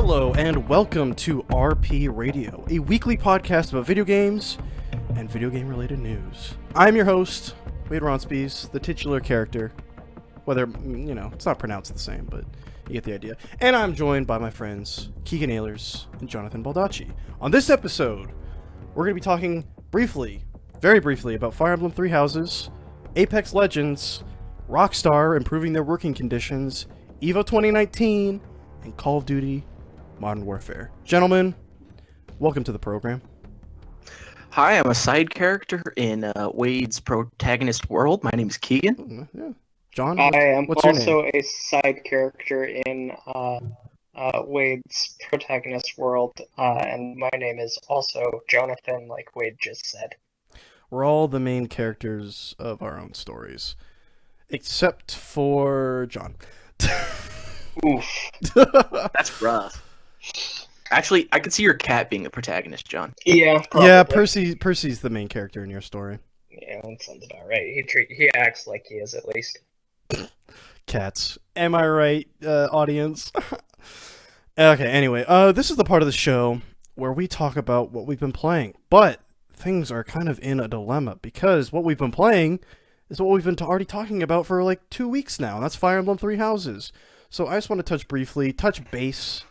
Hello and welcome to RP Radio, a weekly podcast about video games and video game related news. I'm your host, Wade Ronspies, the titular character. Whether, it's not pronounced the same, but you get the idea. And I'm joined by my friends, Keegan Ehlers and Jonathan Baldacci. On this episode, we're going to be talking briefly, very briefly, about Fire Emblem Three Houses, Apex Legends, Rockstar improving their working conditions, EVO 2019, and Call of Duty Modern Warfare. Gentlemen, welcome to the program. Hi, I'm a side character in Wade's protagonist world. My name is Keegan. Yeah. John, what's your name? I am also a side character in Wade's protagonist world, and my name is also Jonathan, like Wade just said. We're all the main characters of our own stories, except for John. Oof. That's rough. Actually, I could see your cat being the protagonist, John. Yeah, probably. Yeah, Percy's the main character in your story. Yeah, that sounds about right. He acts like he is, at least. Cats. Am I right, audience? Okay, anyway, this is the part of the show where we talk about what we've been playing, but things are kind of in a dilemma, because what we've been playing is what we've been already talking about for like 2 weeks now, and that's Fire Emblem Three Houses. So I just want to touch base,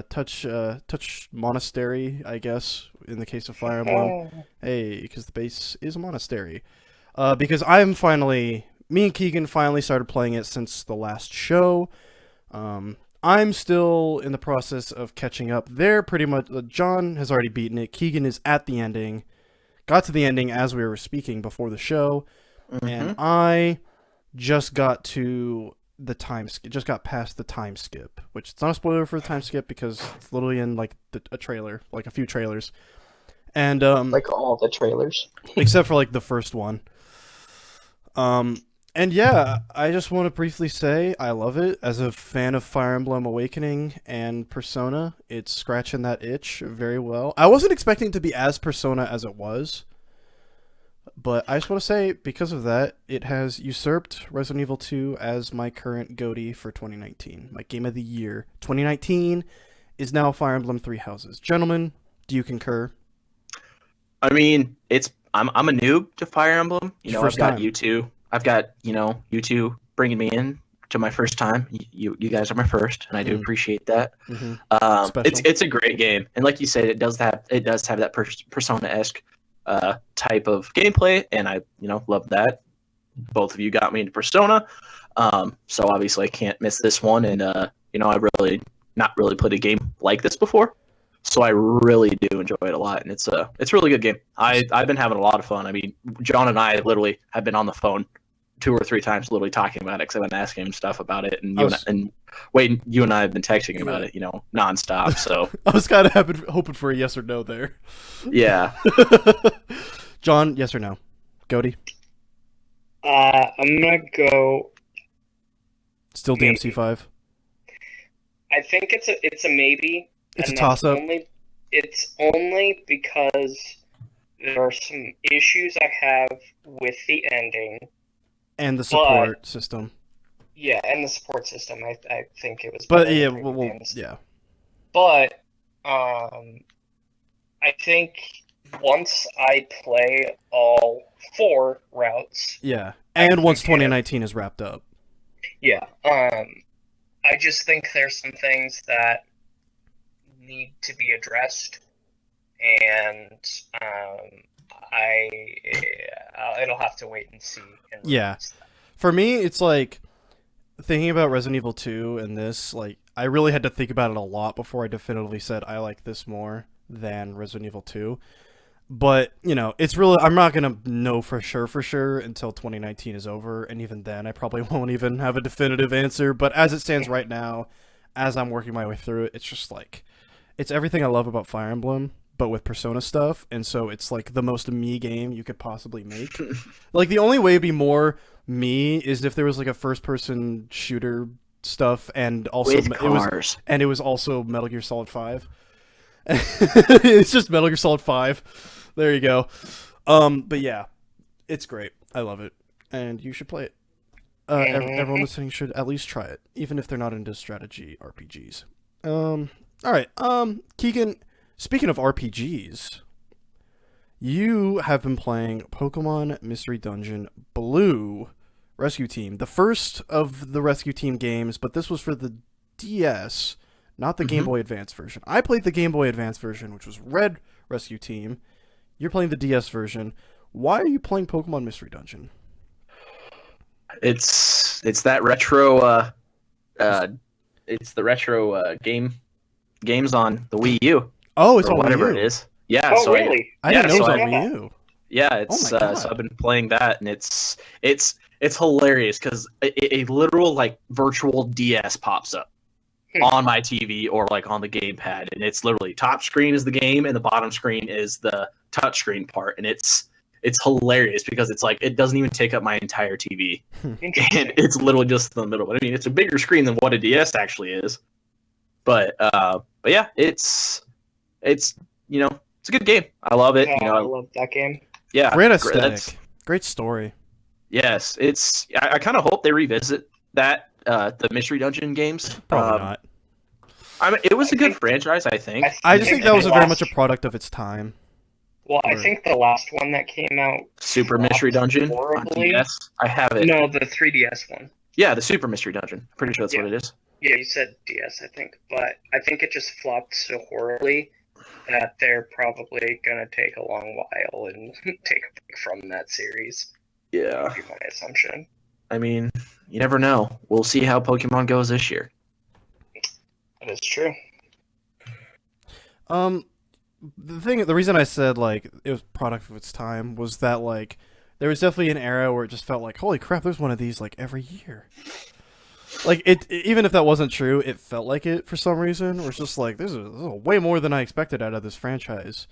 touch monastery, I guess, in the case of Fire Emblem. Hey, because the base is a monastery. Because me and Keegan finally started playing it since the last show. I'm still in the process of catching up there, pretty much. John has already beaten it. Keegan is at the ending. Got to the ending as we were speaking before the show. Mm-hmm. And I just got to just got past the time skip, which it's not a spoiler for the time skip because it's literally in like a trailer, like a few trailers, and like all the trailers, except for like the first one. And yeah, I just want to briefly say I love it. As a fan of Fire Emblem Awakening and Persona, it's scratching that itch very well. I wasn't expecting it to be as Persona as it was, but I just want to say, because of that, it has usurped Resident Evil 2 as my current GOTY for 2019. My Game of the Year 2019 is now Fire Emblem Three Houses. Gentlemen, do you concur? I mean, I'm a noob to Fire Emblem. I've got you two. I've got, you two bringing me in to my first time. You guys are my first, and I do appreciate that. Mm-hmm. It's a great game, and like you said, it does have that Persona-esque type of gameplay, and I love that. Both of you got me into Persona, so obviously I can't miss this one, and I really not really played a game like this before, so I really do enjoy it a lot, and it's a really good game. I've been having a lot of fun. I mean, John and I literally have been on the phone 2 or 3 times literally talking about it, because I've been asking him stuff about it, and Wade, you and I have been texting about it, nonstop. So I was kind of hoping for a yes or no there. Yeah. John, yes or no? GOTY? I'm gonna go. Still DMC 5. I think it's a maybe. It's a toss-up. It's only because there are some issues I have with the ending. And the support system. Yeah, and the support system. I think it was. But yeah, yeah. But I think once I play all 4 routes. Yeah, and once 2019 is wrapped up. Yeah. I just think there's some things that need to be addressed, and it'll have to wait and see. Yeah, for me, it's like thinking about Resident Evil 2 and this. Like, I really had to think about it a lot before I definitively said I like this more than Resident Evil 2. But it's really, I'm not gonna know for sure until 2019 is over, and even then, I probably won't even have a definitive answer. But as it stands right now, as I'm working my way through it, it's just like, it's everything I love about Fire Emblem, but with Persona stuff, and so it's like the most me game you could possibly make. Like, the only way it'd be more me is if there was like a first-person shooter stuff, and also with cars. It was also Metal Gear Solid 5. It's just Metal Gear Solid 5. There you go. But yeah, it's great. I love it, and you should play it. Everyone listening should at least try it, even if they're not into strategy RPGs. All right. Keegan, speaking of RPGs, you have been playing Pokemon Mystery Dungeon Blue Rescue Team, the first of the Rescue Team games, but this was for the DS, not the Game Boy Advance version. I played the Game Boy Advance version, which was Red Rescue Team. You're playing the DS version. Why are you playing Pokemon Mystery Dungeon? It's that retro. It's the retro games on the Wii U. Oh, it's or on whatever Wii U. it is. Yeah. Oh, so really? I didn't know it was so on I- Wii U. Yeah, it's Oh my God. so I've been playing that, and it's hilarious because a literal like virtual DS pops up on my TV or like on the gamepad, and it's literally top screen is the game and the bottom screen is the touchscreen part, and it's hilarious because it's like it doesn't even take up my entire TV, and Interesting. it's literally just in the middle. I mean, it's a bigger screen than what a DS actually is, but yeah, it's it's a good game. I love it. I love that game. Yeah, Great that's- aesthetic. Great story. Yes, it's. I kind of hope they revisit that the Mystery Dungeon games. Probably not. I mean, it was a good think- franchise. I think. I just think that was the very last- much a product of its time. Well, I think the last one that came out. Super flopped Mystery Dungeon on horribly. DS. I have it. No, the 3DS one. Yeah, the Super Mystery Dungeon. Pretty sure that's what it is. Yeah, you said DS, I think, but I think it just flopped so horribly that they're probably gonna take a long while and take a break from that series. Yeah. Would be my assumption. I mean, you never know. We'll see how Pokemon goes this year. That is true. The reason I said like it was product of its time was that like there was definitely an era where it just felt like holy crap, there's one of these like every year. Like even if that wasn't true, it felt like it for some reason. Where it's just like this is way more than I expected out of this franchise,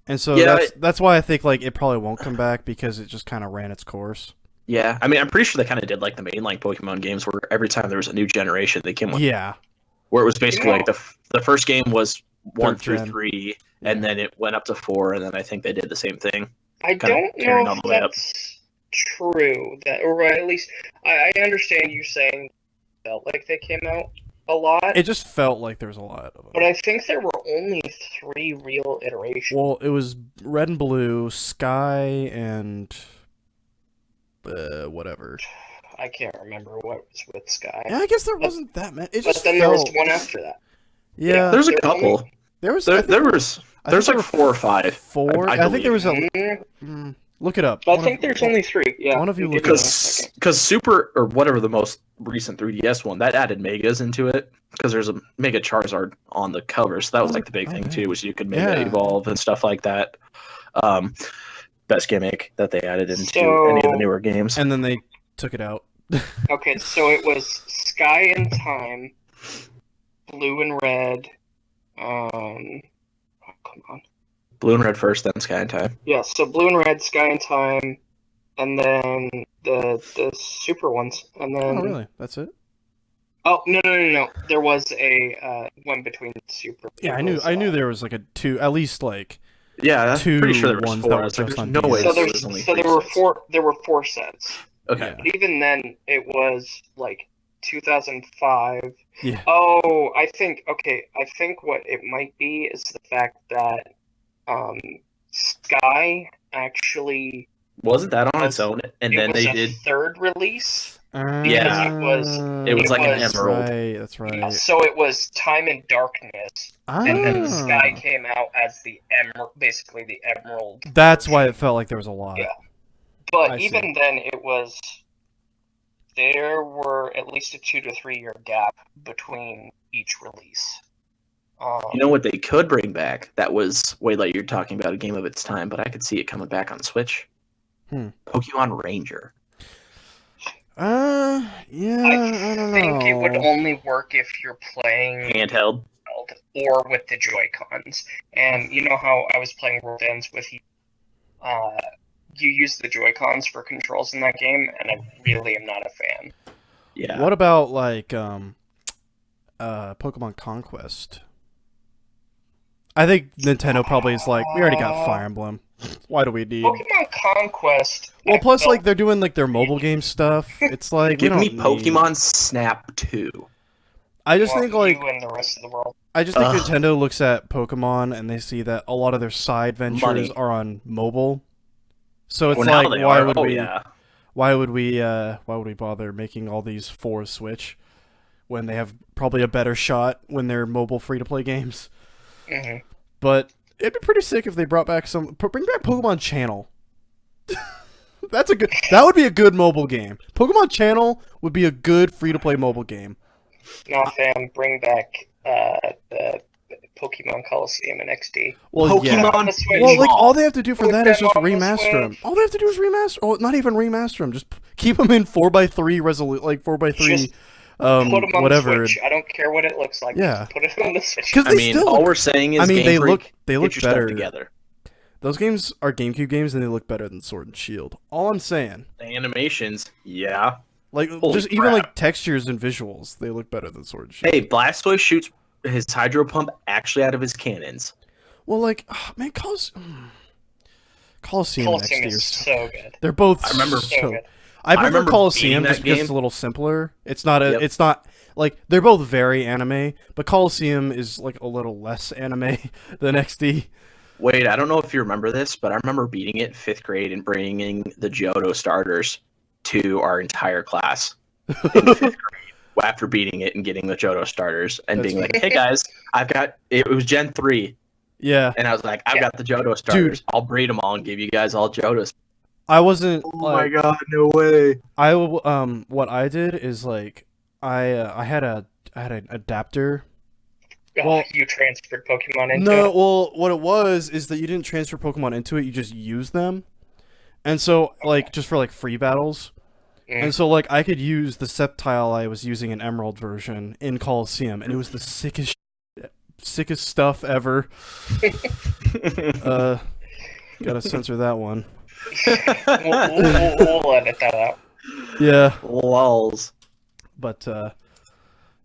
and so Yeah, that's why I think like it probably won't come back because it just kind of ran its course. Yeah, I mean, I'm pretty sure they kind of did like the mainline Pokemon games, where every time there was a new generation, they came with, Yeah, where it was basically Yeah. like the first game was 1 Third through gen. 3, and then it went up to 4, and then I think they did the same thing. I Kinda don't carrying know all if the way up. that's true. That, or at least I understand you saying it felt like they came out a lot, it just felt like there was a lot of them. but I think there were only 3 real iterations. Well, it was Red and Blue, Sky, and whatever. I can't remember what was with Sky. Yeah, I guess there wasn't that many. It But just then there was felt- one after that. Yeah, There's a there was couple. there was. There was I there's think like there 4 or 5. four. I I think there was a. Mm, Look it up. I One think of- there's only 3. Yeah. one of you Give look me it one up. second. Because Super, or whatever the most recent 3DS one, that added Megas into it. Because there's a Mega Charizard on the cover. So that was like the big Oh, thing man. too, was you could Mega Yeah. Evolve and stuff like that. Best gimmick that they added into So- any of the newer games. And then they took it out. Okay, so it was Sky and Time, Blue and Red. Oh, come on. Blue and Red first, then Sky and Time. Yeah, so Blue and Red, Sky and Time, and then the super ones, and then Oh, really? That's it? oh no. There was a one between super. Yeah, There I knew. was, I knew there was like a two, at least like. Yeah, I'm Two pretty sure there was ones 4. that were I was like, just there's on no way DS. So this was only so 3 there were sets. 4. There were 4 sets. Okay. Yeah. But even then, it was like 2005. Yeah. Oh, I think what it might be is the fact that Sky actually Wasn't that on its own? And then it was they a did. 3rd release. Yeah. It was like an that's emerald. Right, that's right. So it was Time and Darkness, and then Ah. Sky came out as the emerald, basically the emerald. That's why it felt like there was a lot. Yeah. But I see. even then, there were at least a 2 to 3 year gap between each release. You know what they could bring back? That was way like you're talking about a game of its time, but I could see it coming back on Switch. Pokemon Ranger. Yeah, I don't think it would know. only work if you're playing Handheld. or with the Joy-Cons. And you know how I was playing World Ends with you? You use the Joy-Cons for controls in that game, and I really am not a fan. Yeah. What about like Pokemon Conquest? I think Nintendo probably is like, we already got Fire Emblem. Why do we need? Pokemon Conquest. Well, I plus felt- like they're doing like their mobile game stuff. It's like Give we me don't need- Pokemon Snap 2. I just think like you and the rest of the world. I just think Nintendo looks at Pokemon and they see that a lot of their side ventures Money. are on mobile. So it's Well, now like they why are. would Oh, we yeah. why would we bother making all these for Switch when they have probably a better shot when they're mobile free to play games? Hmm. But it'd be pretty sick if they bring back Pokemon Channel. That would be a good mobile game. Pokemon Channel would be a good free to play mobile game. No, fam, bring back the Pokemon Coliseum and XD. Well, yeah. Pokemon On the Switch. Well, like all they have to do for Put that is them just on the remaster them. Switch. All they have to do is remaster. Oh, not even remaster them. Just keep them in 4x3 resolution, like 4x3. Just put them on whatever. the Switch. I don't care what it looks like. Yeah. Just put it on the Switch. Because I mean, all we're saying is Game they Freak, look get your stuff better. together. Those games are GameCube games, and they look better than Sword and Shield. All I'm saying, The animations, yeah. like Holy just even crap. like textures and visuals, they look better than Sword and Shield. Hey, Blastoise shoots his hydro pump actually out of his cannons. Well, like, man, Coliseum and Coliseum XD is are so good. they're both I remember- So good. I prefer remember Coliseum beating that just because game. it's a little simpler. It's not a. Yep. It's not like they're both very anime, but Coliseum is like a little less anime than XD. Wait, I don't know if you remember this, but I remember beating it in 5th grade and bringing the Johto starters to our entire class in 5th grade after beating it and getting the Johto starters and That's being like, hey guys, I've got it was Gen 3 Yeah, and I was like, I've Yeah. got the Johto starters. I'll breed them all and give you guys all Johtos. I wasn't. Oh my god, no way. What I did is like I had an adapter. Oh, Well- you transferred Pokemon into No, it. well, what it was is that you didn't transfer Pokemon into it; you just used them. And so, like, just for like free battles. Mm. And so, like, I could use the Sceptile I was using in Emerald version in Coliseum, and it was the sickest stuff ever. Gotta censor that one. We'll edit that out. Yeah, Lols. but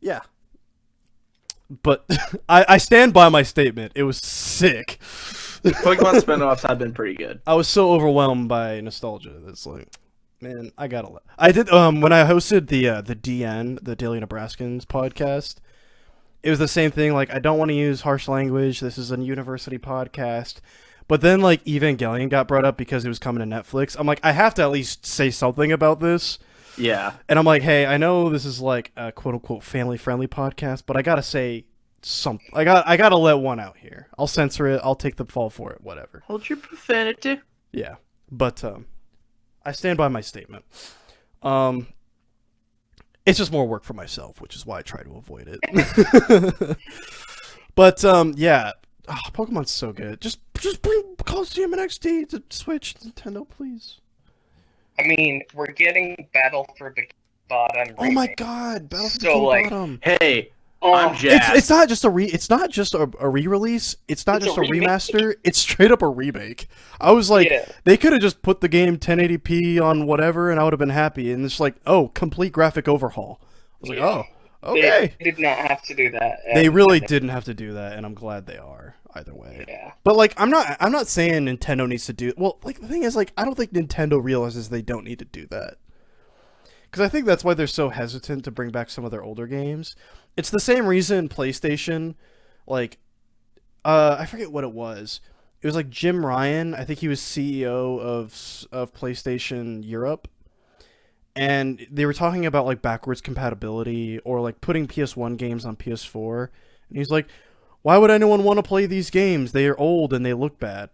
yeah. But I stand by my statement. It was sick. Pokemon spin-offs have been pretty good. I was so overwhelmed by nostalgia. That's like, man, I gotta. I did when I hosted the DN, the Daily Nebraskans podcast. It was the same thing. Like, I don't want to use harsh language. This is a university podcast. But then, like, Evangelion got brought up because it was coming to Netflix. I'm like, I have to at least say something about this. Yeah. And I'm like, hey, I know this is like a quote unquote family friendly podcast, but I gotta say something. I gotta let one out here. I'll censor it. I'll take the fall for it. Whatever. Hold your profanity. Yeah, but I stand by my statement. It's just more work for myself, which is why I try to avoid it. But yeah, Pokemon's so good. Just bring Coliseum and XD to Switch, Nintendo, please. I mean, we're getting Battle for Bikini Bottom. Oh my remake. God, Battle for So, Bikini like, Bottom. Hey, Oh, I'm jazzed. It's not just a re-release. It's not It's just a a remake. remaster. It's straight up a remake. I was like, Yeah. they could have just put the game 1080p on whatever, and I would have been happy. And it's like, oh, complete graphic overhaul. I was like, Yeah. oh, okay. They did not have to do that. They and- really didn't have to do that, and I'm glad they are. Either way. Yeah. But like, I'm not saying Nintendo needs to do. Well, like the thing is, like, I don't think Nintendo realizes they don't need to do that. Because I think that's why they're so hesitant to bring back some of their older games. It's the same reason PlayStation, like, I forget what it was. It was like Jim Ryan. I think he was CEO of PlayStation Europe, and they were talking about like backwards compatibility or like putting PS1 games on PS4. And he's like, "Why would anyone want to play these games? They are old and they look bad."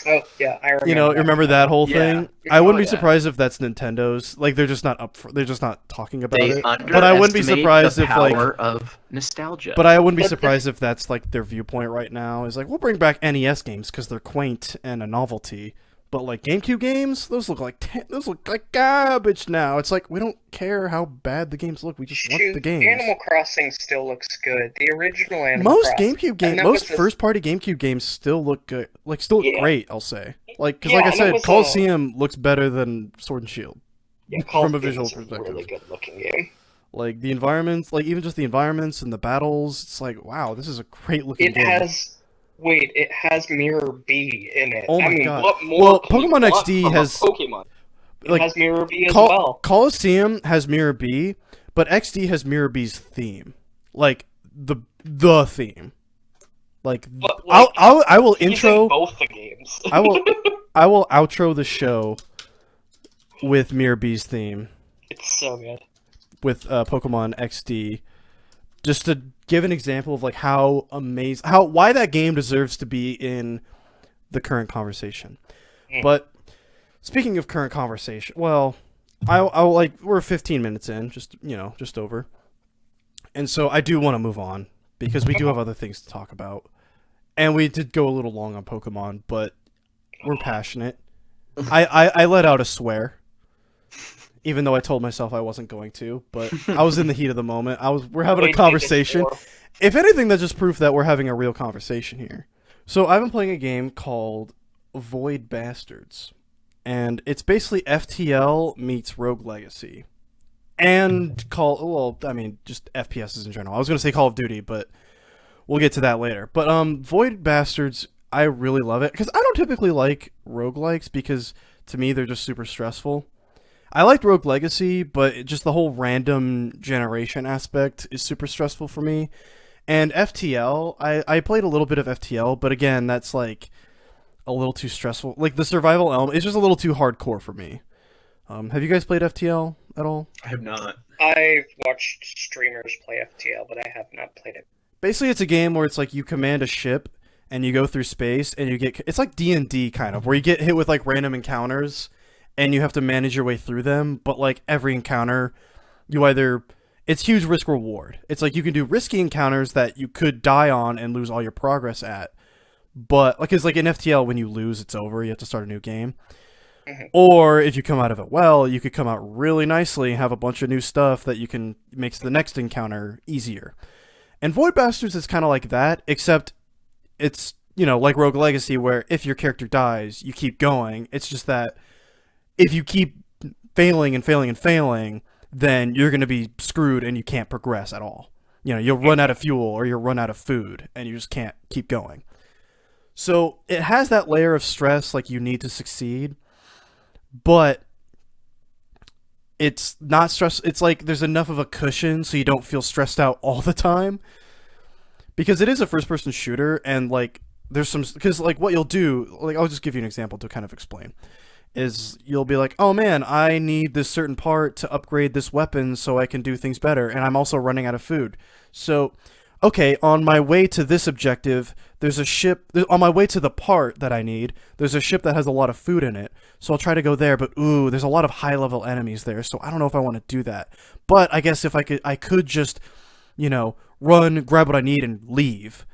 Oh yeah, I remember. You know, remember that whole Yeah. thing? I wouldn't Oh, be yeah. surprised if that's Nintendo's. Like, they're just not up for. They're just not talking about They it. But I wouldn't be underestimate surprised the if like. power of nostalgia. But I wouldn't be But- surprised if that's like their viewpoint right now. Is like, we'll bring back NES games because they're quaint and a novelty. But like GameCube games, those look like garbage now. It's like we don't care how bad the games look. We just want Shoot, the games. Animal Crossing still looks good. The original Animal Most Crossing. GameCube And games, that most was a- first-party GameCube games still look good. Like, still look Yeah. great. I'll say, like, because Yeah, like I and it said, was a- Coliseum looks better than Sword and Shield. Yeah, from a Call of Duty visual is perspective. really good looking game. Like the environments, like even just the environments and the battles, it's like, wow, this is a great looking It game. it has Mirror B in it. Oh my I mean, God. what more Well, can you Pokemon want XD from a has- Pokemon. It like, has Mirror B as well. Coliseum has Mirror B, but XD has Mirror B's theme. like the theme. Like, But, like, I will he's in intro. both the games. I will outro the show with Mirror B's theme It's so good. with Pokemon XD, just to give an example of like how amazing, why that game deserves to be in the current conversation. But speaking of current conversation, well, I'll like, we're 15 minutes in, just over, and so I do want to move on because we do have other things to talk about, and we did go a little long on Pokemon, but we're passionate. I let out a swear, even though I told myself I wasn't going to, but I was in the heat of the moment. We're having a conversation. If anything, that's just proof that we're having a real conversation here. So I've been playing a game called Void Bastards, and it's basically FTL meets Rogue Legacy, and just FPSs in general. I was going to say Call of Duty, but we'll get to that later. But Void Bastards, I really love it because I don't typically like roguelikes because to me they're just super stressful. I liked Rogue Legacy, but just the whole random generation aspect is super stressful for me. And FTL, I played a little bit of FTL, but again, that's like a little too stressful. Like the survival element is just a little too hardcore for me. Have you guys played FTL at all? I have not. I've watched streamers play FTL, but I have not played it. Basically, it's a game where it's like you command a ship and you go through space and it's like D&D kind of, where you get hit with like random encounters and you have to manage your way through them, but like every encounter, it's huge risk reward. It's like you can do risky encounters that you could die on and lose all your progress at, but like it's like in FTL, when you lose, it's over. You have to start a new game. Or if you come out of it well, you could come out really nicely and have a bunch of new stuff that you can makes the next encounter easier. And Void Bastards is kind of like that, except it's, like Rogue Legacy, where if your character dies, you keep going. It's just that if you keep failing and failing and failing, then you're going to be screwed and you can't progress at all. You'll run out of fuel or you'll run out of food and you just can't keep going. So it has that layer of stress, like you need to succeed, but it's not stress. It's like there's enough of a cushion so you don't feel stressed out all the time, because it is a first-person shooter, and like there's some, because like what you'll do, like I'll just give you an example to kind of explain, is you'll be like, oh man, I need this certain part to upgrade this weapon so I can do things better, and I'm also running out of food. So, okay, on my way to this objective, there's a ship, on my way to the part that I need, there's a ship that has a lot of food in it, so I'll try to go there, but there's a lot of high-level enemies there, so I don't know if I want to do that. But I guess if I could just, run, grab what I need, and leave.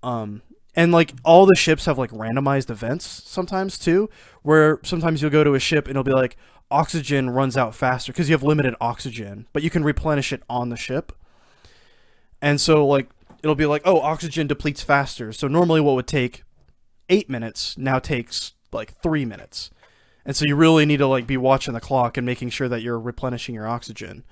And like all the ships have like randomized events sometimes too, where sometimes you'll go to a ship and it'll be like oxygen runs out faster because you have limited oxygen, but you can replenish it on the ship. And so like it'll be like, oh, oxygen depletes faster. So normally what would take 8 minutes now takes like 3 minutes. And so you really need to like be watching the clock and making sure that you're replenishing your oxygen.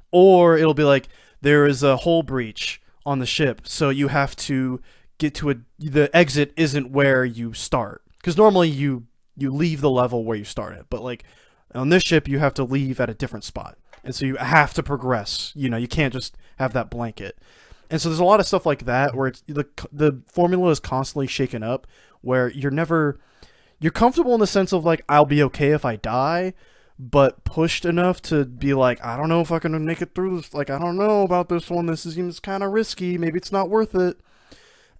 Or it'll be like there is a hull breach on the ship, so you have to get to the exit isn't where you start, because normally you leave the level where you started, but like on this ship you have to leave at a different spot, and so you have to progress. You can't just have that blanket. And so there's a lot of stuff like that where it's the formula is constantly shaken up, where you're comfortable in the sense of like, I'll be okay if I die, but pushed enough to be like, I don't know if I can make it through this, like I don't know about this one, this seems kind of risky, maybe it's not worth it.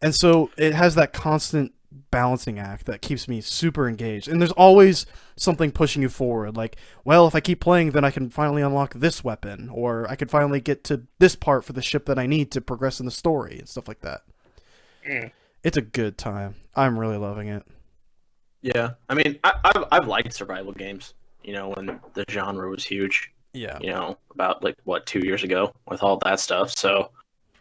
And so it has that constant balancing act that keeps me super engaged. And there's always something pushing you forward. Like, well, if I keep playing, then I can finally unlock this weapon, or I can finally get to this part for the ship that I need to progress in the story and stuff like that. It's a good time. I'm really loving it. Yeah, I mean, I've liked survival games, when the genre was huge. Yeah. About like 2 years ago with all that stuff. So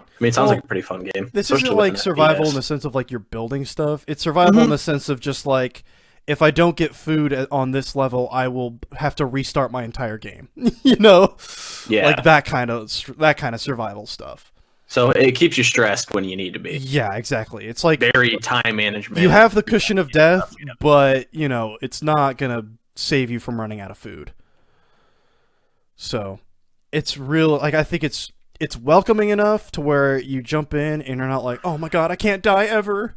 I mean, it sounds like a pretty fun game. This isn't like survival in the sense of like you're building stuff. It's survival in the sense of just like, if I don't get food on this level, I will have to restart my entire game. Yeah, like that kind of survival stuff. So it keeps you stressed when you need to be. Yeah, exactly. It's like very time management. You have the cushion of death, but it's not gonna save you from running out of food. So it's real. Like I think it's it's welcoming enough to where you jump in and you're not like, oh my god, I can't die ever.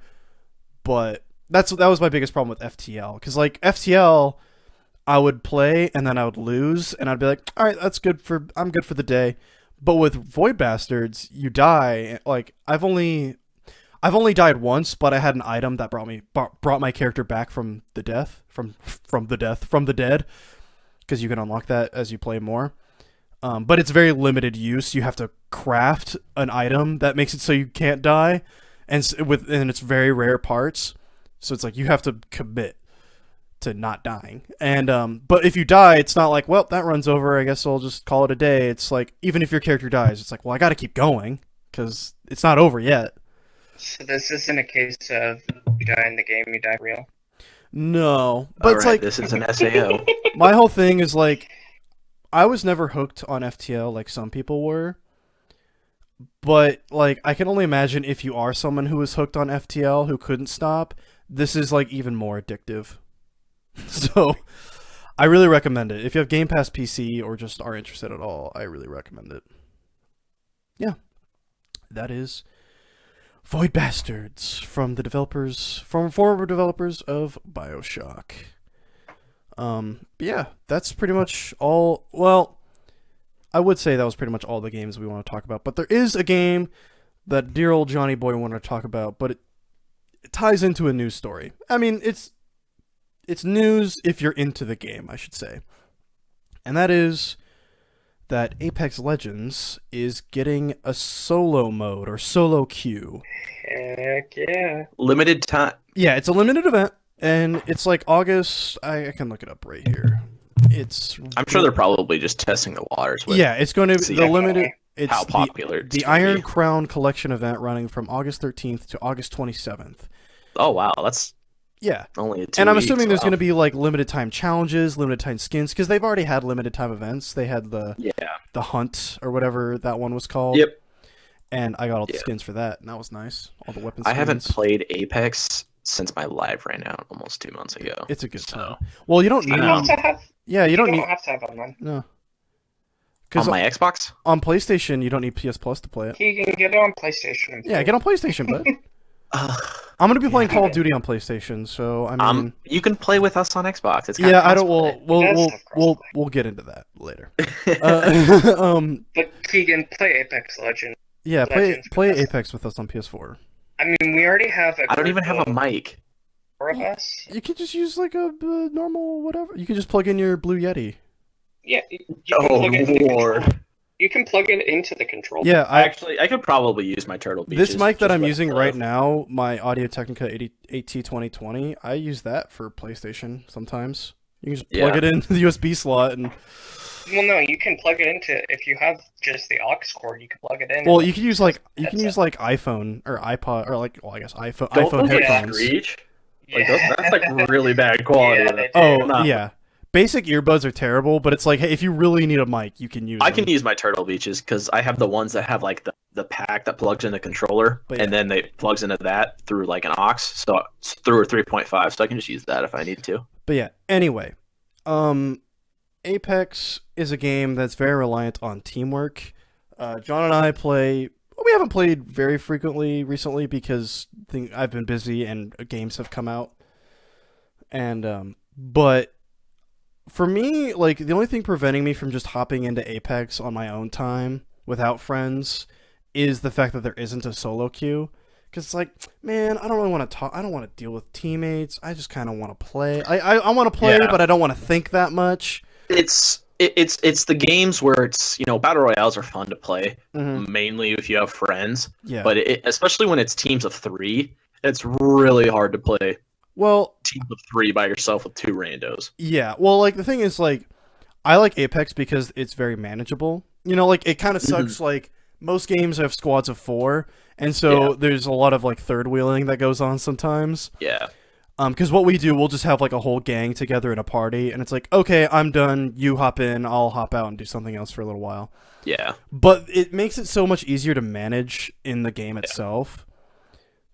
But that was my biggest problem with FTL, because like FTL, I would play and then I would lose and I'd be like, all right, I'm good for the day. But with Void Bastards, you die. Like I've only died once, but I had an item that brought my character back from the dead, because you can unlock that as you play more. But it's very limited use. You have to craft an item that makes it so you can't die, and it's very rare parts. So it's like you have to commit to not dying. And but if you die, it's not like, well, that runs over, I guess I'll just call it a day. It's like, even if your character dies, it's like, well, I got to keep going because it's not over yet. So this isn't a case of you die in the game, you die real. No, but it's like, this is an SAO. My whole thing is like, I was never hooked on FTL like some people were. But like, I can only imagine if you are someone who was hooked on FTL who couldn't stop, this is like even more addictive. So I really recommend it. If you have Game Pass PC or just are interested at all, I really recommend it. Yeah. That is Void Bastards from former developers of BioShock. Yeah, that's pretty much all. Well, I would say that was pretty much all the games we want to talk about, but there is a game that dear old Johnny Boy wanted to talk about, but it ties into a news story. I mean, it's news if you're into the game, I should say. And that is that Apex Legends is getting a solo mode, or solo queue. Heck yeah. Limited time. Yeah, it's a limited event, and it's like August. I can look it up right here. I'm sure they're probably just testing the waters with. Yeah, it's going to be the limited. It's how popular the Iron Crown Collection event running from August 13th to August 27th. Oh wow, that's only only 2 weeks. And I'm assuming there's going to be like limited time challenges, limited time skins, because they've already had limited time events. They had the hunt or whatever that one was called. Yep. And I got all the skins for that, and that was nice. All the weapons. I haven't played Apex since my live ran out almost 2 months ago. It's a good time. Well, you don't need. You don't have to have online. No. On my Xbox? On PlayStation, you don't need PS Plus to play it. You can get it on PlayStation. Yeah, get on PlayStation, bud. I'm gonna be playing Call of Duty on PlayStation, so I mean, you can play with us on Xbox. It's I don't. We'll get into that later. But Keegan, play Apex Legends. Yeah, play Apex with us on PS4. I mean, we already have. I don't even have a mic. 4 of us. You can just use like a normal whatever. You can just plug in your Blue Yeti. Yeah. Lord. You can plug it into the controller. Yeah, I could probably use my Turtle Beaches. This mic that I'm using right now, my Audio Technica 80T2020, I use that for PlayStation sometimes. You can just plug it into the USB slot and. Well, no, you can plug it into, if you have just the aux cord, you can plug it in. Well, you can use iPhone or iPod or I guess iPhone headphones. Reach? Like that's like really bad quality. Yeah. Basic earbuds are terrible, but it's like, hey, if you really need a mic, you can use them. I can use my Turtle Beaches because I have the ones that have like the pack that plugs in the controller, and then it plugs into that through like an aux, so through a 3.5, so I can just use that if I need to. But yeah, anyway, Apex is a game that's very reliant on teamwork. John and I play. We haven't played very frequently recently because I've been busy and games have come out. And but for me, like the only thing preventing me from just hopping into Apex on my own time without friends is the fact that there isn't a solo queue. Because it's like, man, I don't really want to talk. I don't want to deal with teammates. I just kind of want to play. I want to play, but I don't want to think that much. It's the games where it's, battle royales are fun to play, mainly if you have friends. Yeah. But especially when it's teams of 3, it's really hard to play. Well, teams of 3 by yourself with 2 randos. Yeah. Well, like the thing is, like, I like Apex because it's very manageable. Like it kind of sucks. Like most games have squads of 4, and so there's a lot of like third wheeling that goes on sometimes. Yeah. Because what we do, we'll just have like a whole gang together in a party, and it's like, okay, I'm done. You hop in, I'll hop out and do something else for a little while. Yeah. But it makes it so much easier to manage in the game itself.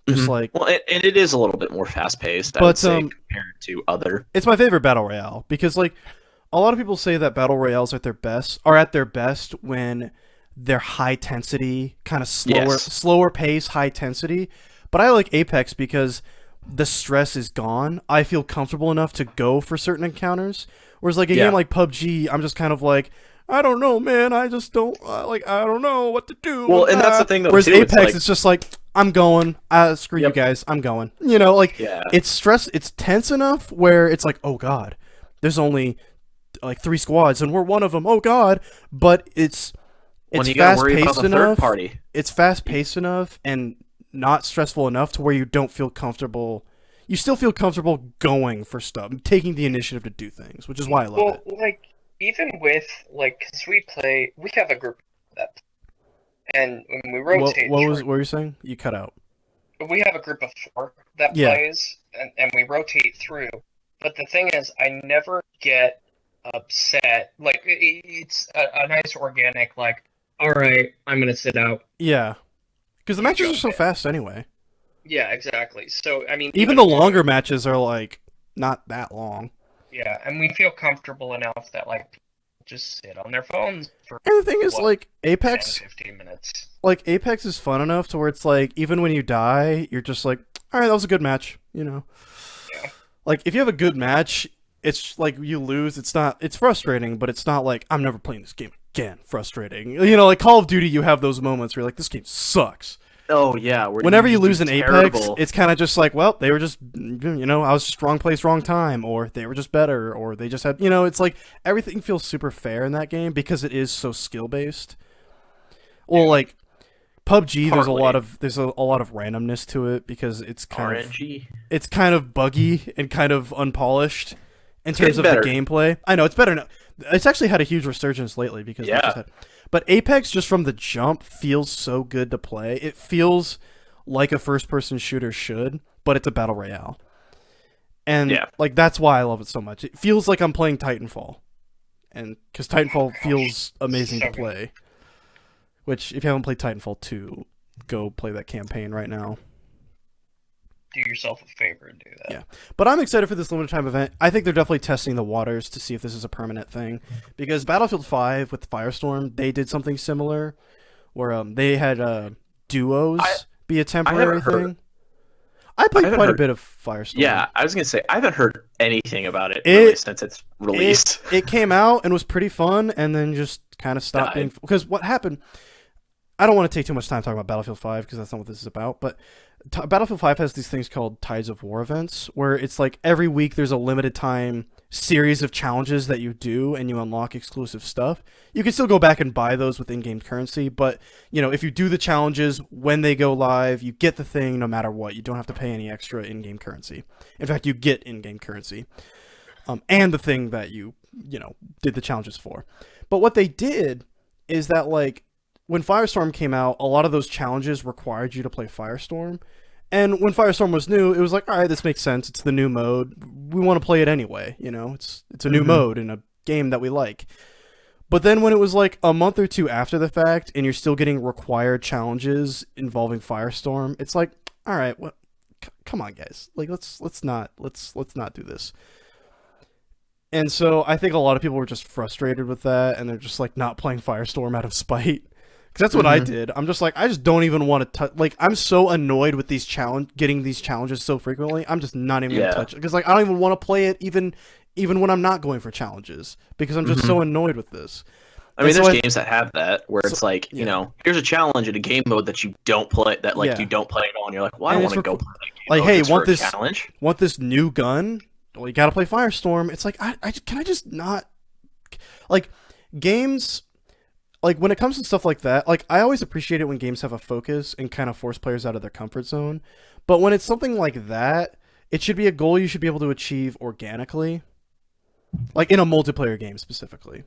Just like, well, and it is a little bit more fast paced, I would say, compared to other. It's my favorite battle royale because like a lot of people say that battle royales are at their best when they're high intensity, kind of Yes. slower pace, high intensity. But I like Apex because the stress is gone. I feel comfortable enough to go for certain encounters. Whereas like a Yeah. game like PUBG, I'm just kind of like, I don't know, man. I just don't I don't know what to do. Well, and that's the thing, though, Whereas too. Apex, It's like, it's just like I'm going. Screw you Yep. guys. I'm going. You know, like yeah. it's stress. It's tense enough where it's like, oh god, there's only like 3 squads and we're one of them. Oh god, but it's When you gotta fast worry about paced the third enough. party. It's fast paced enough and not stressful enough to where you don't feel comfortable. You still feel comfortable going for stuff, taking the initiative to do things, which is why I love it. Like even with because we have a group that, and when we rotate, What were you saying? You cut out. we have a group of 4 that Yeah. plays, and we rotate through. But the thing is, I never get upset. Like it's a nice organic. Like, all right, I'm gonna sit out. Yeah, because the You matches are jump so in. fast anyway. Yeah, exactly. So I mean, Even the longer matches are like not that long. Yeah, and we feel comfortable enough that like people just sit on their phones for And the thing is, What? like 10, Apex, 15 minutes. like Apex is fun enough to where it's like even when you die, you're just like, all right, that was a good match, you know. Yeah. Like if you have a good match, it's like you lose. It's frustrating, but it's not like I'm never playing this game again. Frustrating, you know. Like Call of Duty, you have those moments where you're like, this game sucks. Oh yeah. Where Whenever you just do lose an Apex, terrible. it's kind of just like, well, they were just, you know, I was just wrong place, wrong time, or they were just better, or they just had, you know, it's like everything feels super fair in that game because it is so skill based. Well, like PUBG, there's a lot of randomness to it because it's kind of RNG. it's kind of buggy and kind of unpolished in terms of getting the gameplay. I know it's better now. It's actually had a huge resurgence lately because they Yeah. just had, but Apex just from the jump feels so good to play. It feels like a first-person shooter should, but it's a battle royale, and Yeah. like that's why I love it so much. It feels like I'm playing Titanfall, and because Titanfall feels amazing so to play. Which, if you haven't played Titanfall 2, go play that campaign right now. Do yourself a favor and do that. Yeah. But I'm excited for this limited time event. I think they're definitely testing the waters to see if this is a permanent thing. Because Battlefield 5 with Firestorm, they did something similar where they had duos be a temporary heard- thing. I played haven't quite a heard- bit of Firestorm. Yeah, I was gonna say I haven't heard anything about it, It- really since it's released. It came out and was pretty fun and then just kind of stopped being... Because what happened... I don't want to take too much time talking about Battlefield 5 because that's not what this is about, but Battlefield 5 has these things called Tides of War events where it's like every week there's a limited time series of challenges that you do and you unlock exclusive stuff. You can still go back and buy those with in-game currency, but you know, if you do the challenges when they go live, you get the thing no matter what. You don't have to pay any extra in-game currency. In fact, you get in-game currency. And the thing that you know, did the challenges for. But what they did is that like when Firestorm came out, a lot of those challenges required you to play Firestorm. And when Firestorm was new, it was like, all right, this makes sense. It's the new mode. We want to play it anyway. You know, it's a new mode in a game that we like. But then when it was like a month or two after the fact, and you're still getting required challenges involving Firestorm, it's like, all right, what? Come on, guys. Like, let's not do this. And so I think a lot of people were just frustrated with that, and they're just like not playing Firestorm out of spite. Because that's what I did. I'm just like, I just don't even want to touch. Like, I'm so annoyed with getting these challenges so frequently. I'm just not even gonna touch it because like I don't even want to play it even when I'm not going for challenges because I'm just so annoyed with this. I mean, And there's games that have that where it's like, yeah. you know, here's a challenge in a game mode that you don't play, that like Yeah. you don't play at all, and you're like, well, I And don't it's want to go play that game like, mode hey, just want for a this challenge. Want this new gun? Well, you gotta play Firestorm. It's like can I just not like games. Like, when it comes to stuff like that, like, I always appreciate it when games have a focus and kind of force players out of their comfort zone. But when it's something like that, it should be a goal you should be able to achieve organically. Like, in a multiplayer game, specifically.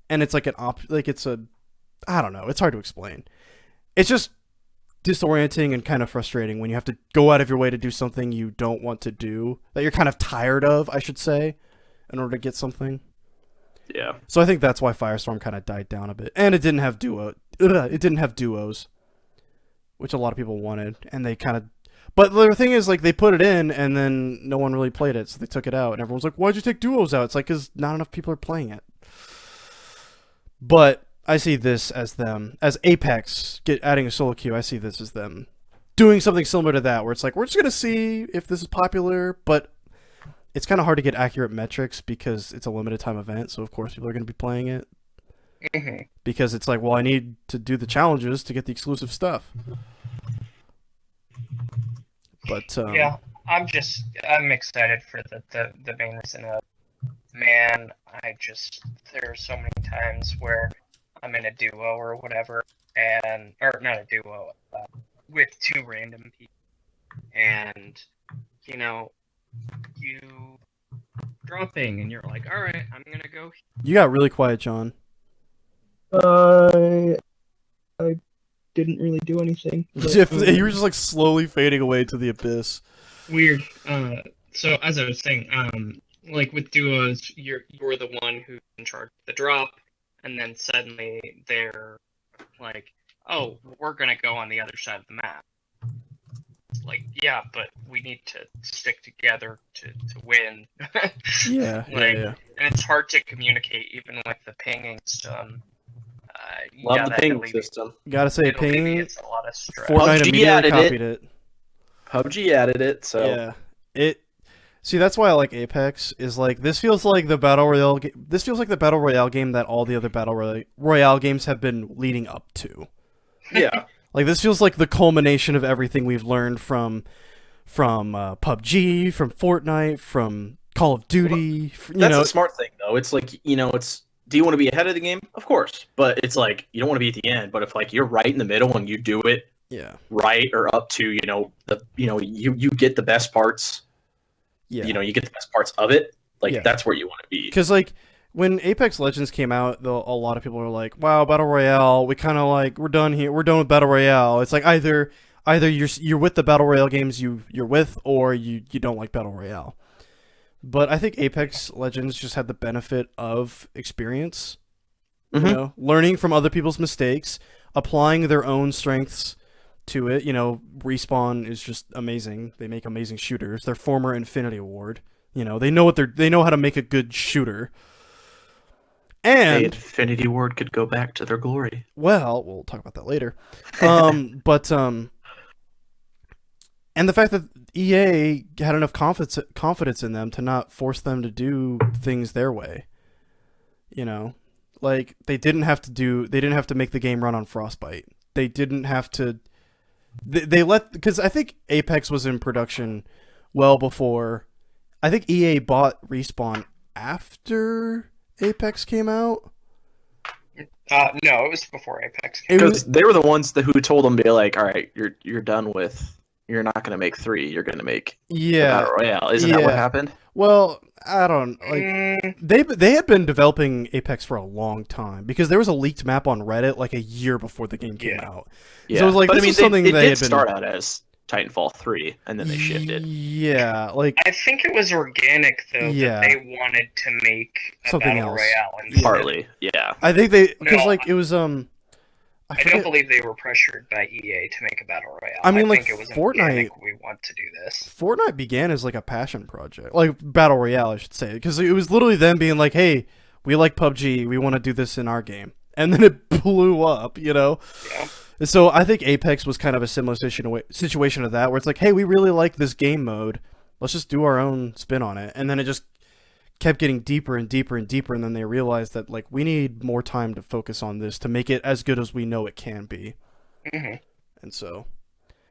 And it's like I don't know, it's hard to explain. It's just disorienting and kind of frustrating when you have to go out of your way to do something you don't want to do, that you're kind of tired of, I should say, in order to get something. Yeah. So I think that's why Firestorm kind of died down a bit, and it didn't have duos, which a lot of people wanted, and they kind of. But the thing is, like, they put it in, and then no one really played it, so they took it out, and everyone's like, "Why'd you take duos out?" It's like because not enough people are playing it. But I see this as them as Apex adding a solo queue. I see this as them doing something similar to that, where it's like we're just gonna see if this is popular, but it's kind of hard to get accurate metrics because it's a limited time event. So of course people are gonna be playing it because it's like, well, I need to do the challenges to get the exclusive stuff. But yeah, I'm excited for the main reason of, man, there are so many times where I'm in a duo or whatever, or not a duo, with two random people, and you dropping, and you're like, all right, I'm gonna go. You got really quiet, John. I didn't really do anything. You were just like slowly fading away to the abyss. Weird. So as I was saying, like with duos, you're the one who's in charge of the drop, and then suddenly they're like, oh, we're gonna go on the other side of the map. It's like, yeah, but we need to stick together to win. Yeah, And it's hard to communicate even with the pinging system. Love the ping system. Gotta say, ping. It's a lot of stress. Fortnite PUBG immediately added copied it. PUBG added it, so yeah, See, that's why I like Apex. Is like this feels like the battle royale. This feels like the battle royale game that all the other battle royale games have been leading up to. Yeah, like this feels like the culmination of everything we've learned from PUBG, from Fortnite, from Call of Duty. That's a smart thing, though. It's like it's. Do you want to be ahead of the game? Of course, but it's like you don't want to be at the end. But if like you're right in the middle and you do it, right or up to you get the best parts. Yeah, you get the best parts of it. Like that's where you want to be. Because like when Apex Legends came out, a lot of people were like, "Wow, battle royale. We kind of like we're done here. We're done with battle royale." It's like either you're with the battle royale games you're with, or you don't like battle royale. But I think Apex Legends just had the benefit of experience, learning from other people's mistakes, applying their own strengths to it. Respawn is just amazing. They make amazing shooters. They're former Infinity Ward. They know how to make a good shooter. And Infinity Ward could go back to their glory. Well, we'll talk about that later. And the fact that EA had enough confidence in them to not force them to do things their way. Like they didn't have to make the game run on Frostbite. They didn't have to because I think Apex was in production well before. I think EA bought Respawn after Apex came out. No, it was before Apex came out. Because they were the ones who told them to be like, all right, you're done with. You're not going to make 3. You're going to make Battle Royale. Isn't that what happened? Well, I don't like. They had been developing Apex for a long time because there was a leaked map on Reddit like a year before the game came out. Yeah, so it was like this is something they had did start out as Titanfall 3, and then they shifted. Yeah, like I think it was organic though. Yeah. That they wanted to make a something Battle else. Royale. Instead. Partly, yeah. I think it was I don't believe they were pressured by EA to make a battle royale. I mean, think it was Fortnite. We want to do this. Fortnite began as like a passion project, like battle royale, I should say, because it was literally them being like, "Hey, we like PUBG, we want to do this in our game," and then it blew up, Yeah. So I think Apex was kind of a similar situation to that, where it's like, "Hey, we really like this game mode, let's just do our own spin on it," and then it just kept getting deeper and deeper and deeper, and then they realized that like we need more time to focus on this to make it as good as we know it can be. And so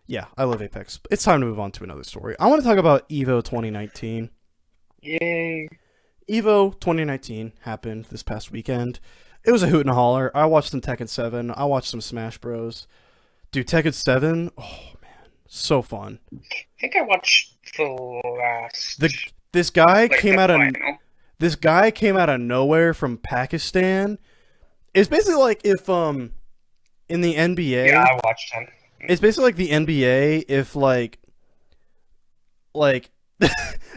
yeah, I love Apex. It's time to move on to another story. I want to talk about EVO 2019. Yay. EVO 2019 happened this past weekend. It was a hoot and a holler. I watched some Tekken 7. I watched some Smash Bros. Dude, Tekken 7, oh man, so fun. I think I watched the last This guy like came out of nowhere from Pakistan. It's basically like if in the NBA. Yeah, I watched him. It's basically like the NBA if like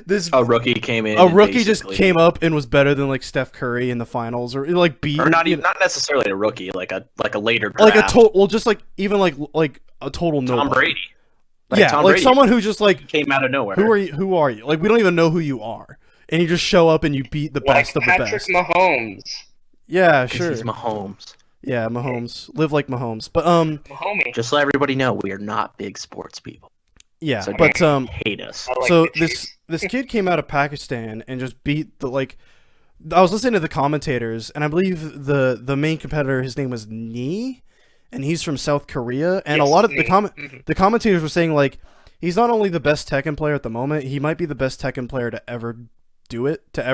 this a rookie came in. A rookie just came up and was better than like Steph Curry in the finals, or like beat, or not even not necessarily a rookie, like a later draft. like a total, well, just like even like a total Tom nobody. Brady. Yeah, Tom like Brady someone who just like came out of nowhere. Who are you? Like we don't even know who you are, and you just show up and you beat the best of the best. Patrick Mahomes. Yeah, sure. He's Mahomes. Yeah, Mahomes. Live like Mahomes. But Homie. Just let everybody know we are not big sports people. yeah, So but hate us. I like so the this Chiefs. this kid came out of Pakistan and just beat the like. I was listening to the commentators, and I believe the main competitor, his name was Nee, and he's from South Korea. And a Yes, lot of Mhm. the commentators were saying like he's not only the best Tekken player at the moment, he might be the best Tekken player to ever do it, to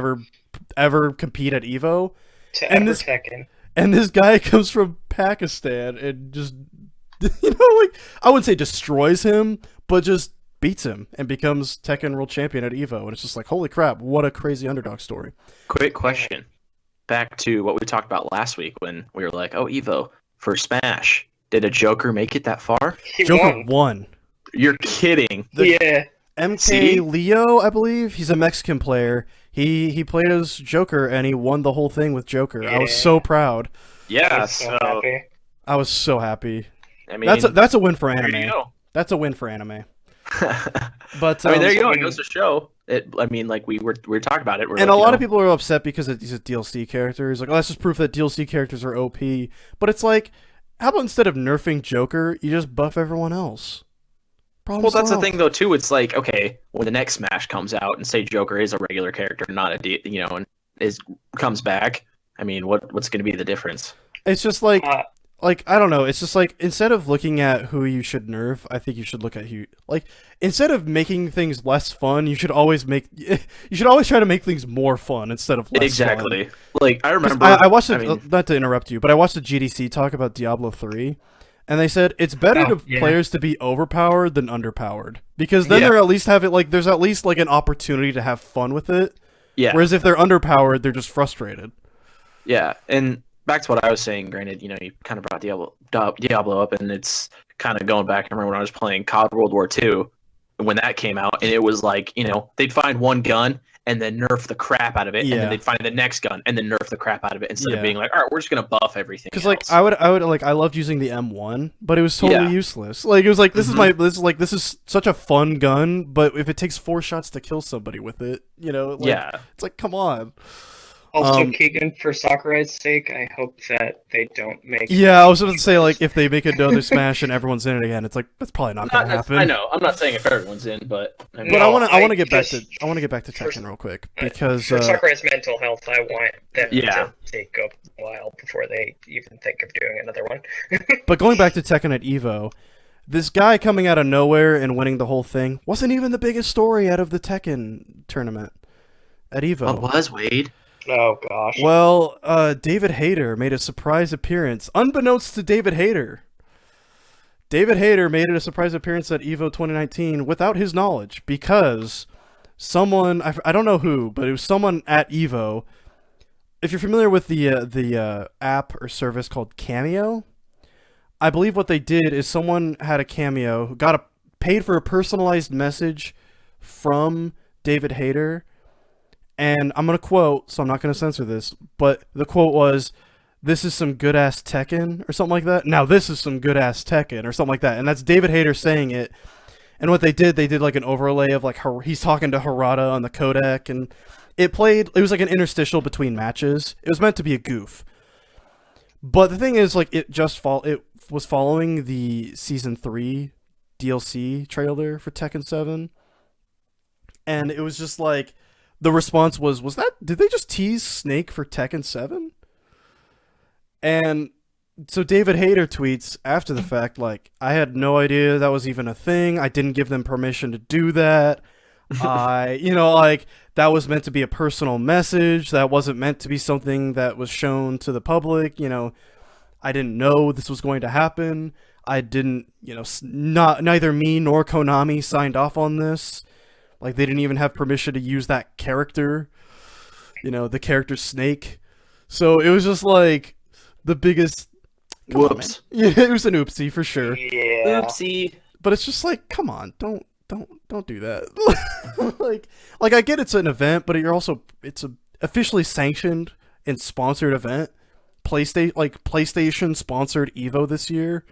ever compete at Evo. To And ever this- Tekken. And this guy comes from Pakistan and just like I wouldn't say destroys him, but just beats him and becomes Tekken World Champion at Evo. And it's just like, holy crap, what a crazy underdog story. Quick question. Back to what we talked about last week when we were like, oh, Evo for Smash. Did a Joker make it that far? He Joker won. won. You're kidding. Yeah. MK See? Leo, I believe. He's a Mexican player. He played as Joker and he won the whole thing with Joker. I was Yeah. so proud. Yeah, I'm so happy. I was so happy. I mean, That's a win for there you anime. go. That's a win for anime. But I mean, there you go. It so- goes to show. I mean, like we were talking about it. We're and like, a you lot know, of people are upset because these are DLC characters. Like, oh, that's just proof that DLC characters are OP. But it's like, how about instead of nerfing Joker, you just buff everyone else? Problem Well, that's the solved. thing, though. Too, it's like, okay, when the next Smash comes out and say Joker is a regular character, not and comes back. I mean, what's going to be the difference? It's just like, Uh, I don't know. It's just like instead of looking at who you should nerf, I think you should look at who. Like instead of making things less fun, you should always try to make things more fun instead of less Exactly. fun. Like I 'Cause remember. I watched it. I mean, Not to interrupt you, but I watched the GDC talk about Diablo 3, and they said it's better Oh, to yeah. players to be overpowered than underpowered because then Yeah. they're at least have it like there's at least like an opportunity to have fun with it. yeah, Whereas if they're underpowered, they're just frustrated. yeah, and back to what I was saying. Granted, you kind of brought Diablo up, and it's kind of going back. I remember when I was playing COD World War II when that came out, and it was like they'd find one gun and then nerf the crap out of it, and Yeah. then they'd find the next gun and then nerf the crap out of it instead Yeah. of being like, all right, we're just gonna buff everything. Because like else. I would like I loved using the M1, but it was totally Yeah. useless. Like it was like this Mhm. this is such a fun gun, but if it takes 4 shots to kill somebody with it, like, yeah, it's like come on. Also, Um, Keegan, for Sakurai's sake, I hope that they don't make. Yeah, I was going to say like if they make another Smash and everyone's in it again, it's like that's probably not going to happen. I know. I'm not saying if everyone's in, but I mean, But No, I want to I get back just- to for- Tekken real quick uh, because For Sakurai's mental health, I want them Yeah. to take a while before they even think of doing another one. but going back to Tekken at Evo, this guy coming out of nowhere and winning the whole thing wasn't even the biggest story out of the Tekken tournament at Evo. what was Wade? Oh gosh. Well, David Hayter made a surprise appearance, unbeknownst to David Hayter. David Hayter made a surprise appearance at EVO 2019 without his knowledge because someone, I don't know who, but it was someone at EVO. If you're familiar with the app or service called Cameo, I believe what they did is someone had a Cameo who paid for a personalized message from David Hayter. And I'm going to quote, so I'm not going to censor this, but the quote was, "This is some good-ass Tekken," or something like that. Now, this is some good-ass Tekken, or something like that. And that's David Hayter saying it. And what they did like an overlay of, like, he's talking to Harada on the codec, and it was like an interstitial between matches. It was meant to be a goof. But the thing is, like, it was following the Season 3 DLC trailer for Tekken 7. And it was just like, the response was did they just tease Snake for Tekken 7? And so David Hayter tweets after the fact, like, I had no idea that was even a thing. I didn't give them permission to do that. Like, that was meant to be a personal message. That wasn't meant to be something that was shown to the public. I didn't know this was going to happen. I didn't, neither me nor Konami signed off on this. Like, they didn't even have permission to use that character, the character Snake. So it was just like the biggest. Come on, Whoops. man. Yeah, it was an oopsie for sure. Yeah. Oopsie. But it's just like, come on, don't do that. like I get it's an event, but it's a officially sanctioned and sponsored event. PlayStation sponsored Evo this year.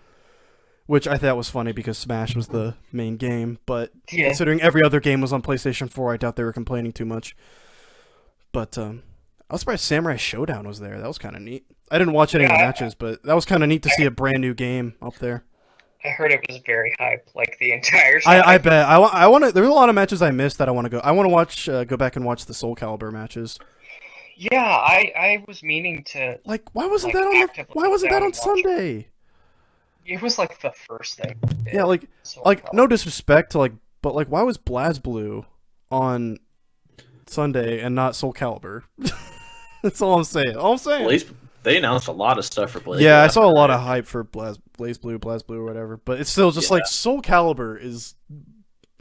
Which I thought was funny because Smash was the main game, but Yeah. considering every other game was on PlayStation 4, I doubt they were complaining too much. But I was surprised Samurai Showdown was there. That was kind of neat. I didn't watch any of the Yeah, matches, but that was kind of neat to see a brand new game up there. I heard it was very hype, like the entire time. I bet. I want to. There's a lot of matches I missed that I want to go. I want to watch. Go back and watch the Soul Calibur matches. Yeah, I was meaning to. Like, why wasn't Like, that on? actively Why wasn't sit that down on and watch it. Sunday? It was like the first thing. I did, Yeah, so no disrespect to but why was BlazBlue on Sunday and not Soul Calibur? That's all I'm saying. They announced a lot of stuff for Blaze. Yeah, I saw a lot of hype for BlazBlue, or whatever. But it's still just Yeah. like Soul Calibur is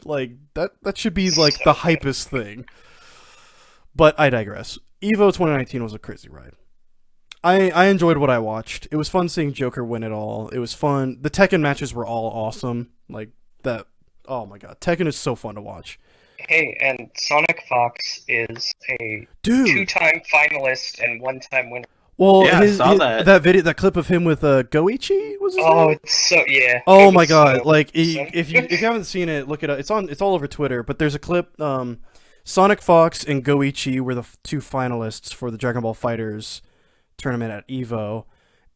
like that. That should be like the hypest thing. But I digress. Evo 2019 was a crazy ride. I enjoyed what I watched. It was fun seeing Joker win it all. It was fun. The Tekken matches were all awesome. Like that. Oh my god, Tekken is so fun to watch. Hey, and Sonic Fox is a Dude. two-time finalist and one-time winner. Well, Yeah, I saw that. that clip of him with Goichi was his Oh, name? it's so yeah. Oh it my was god! so- Like so- if you haven't seen it, look it up. It's all over Twitter. But there's a clip. Sonic Fox and Goichi were the two finalists for the Dragon Ball Fighters tournament at Evo,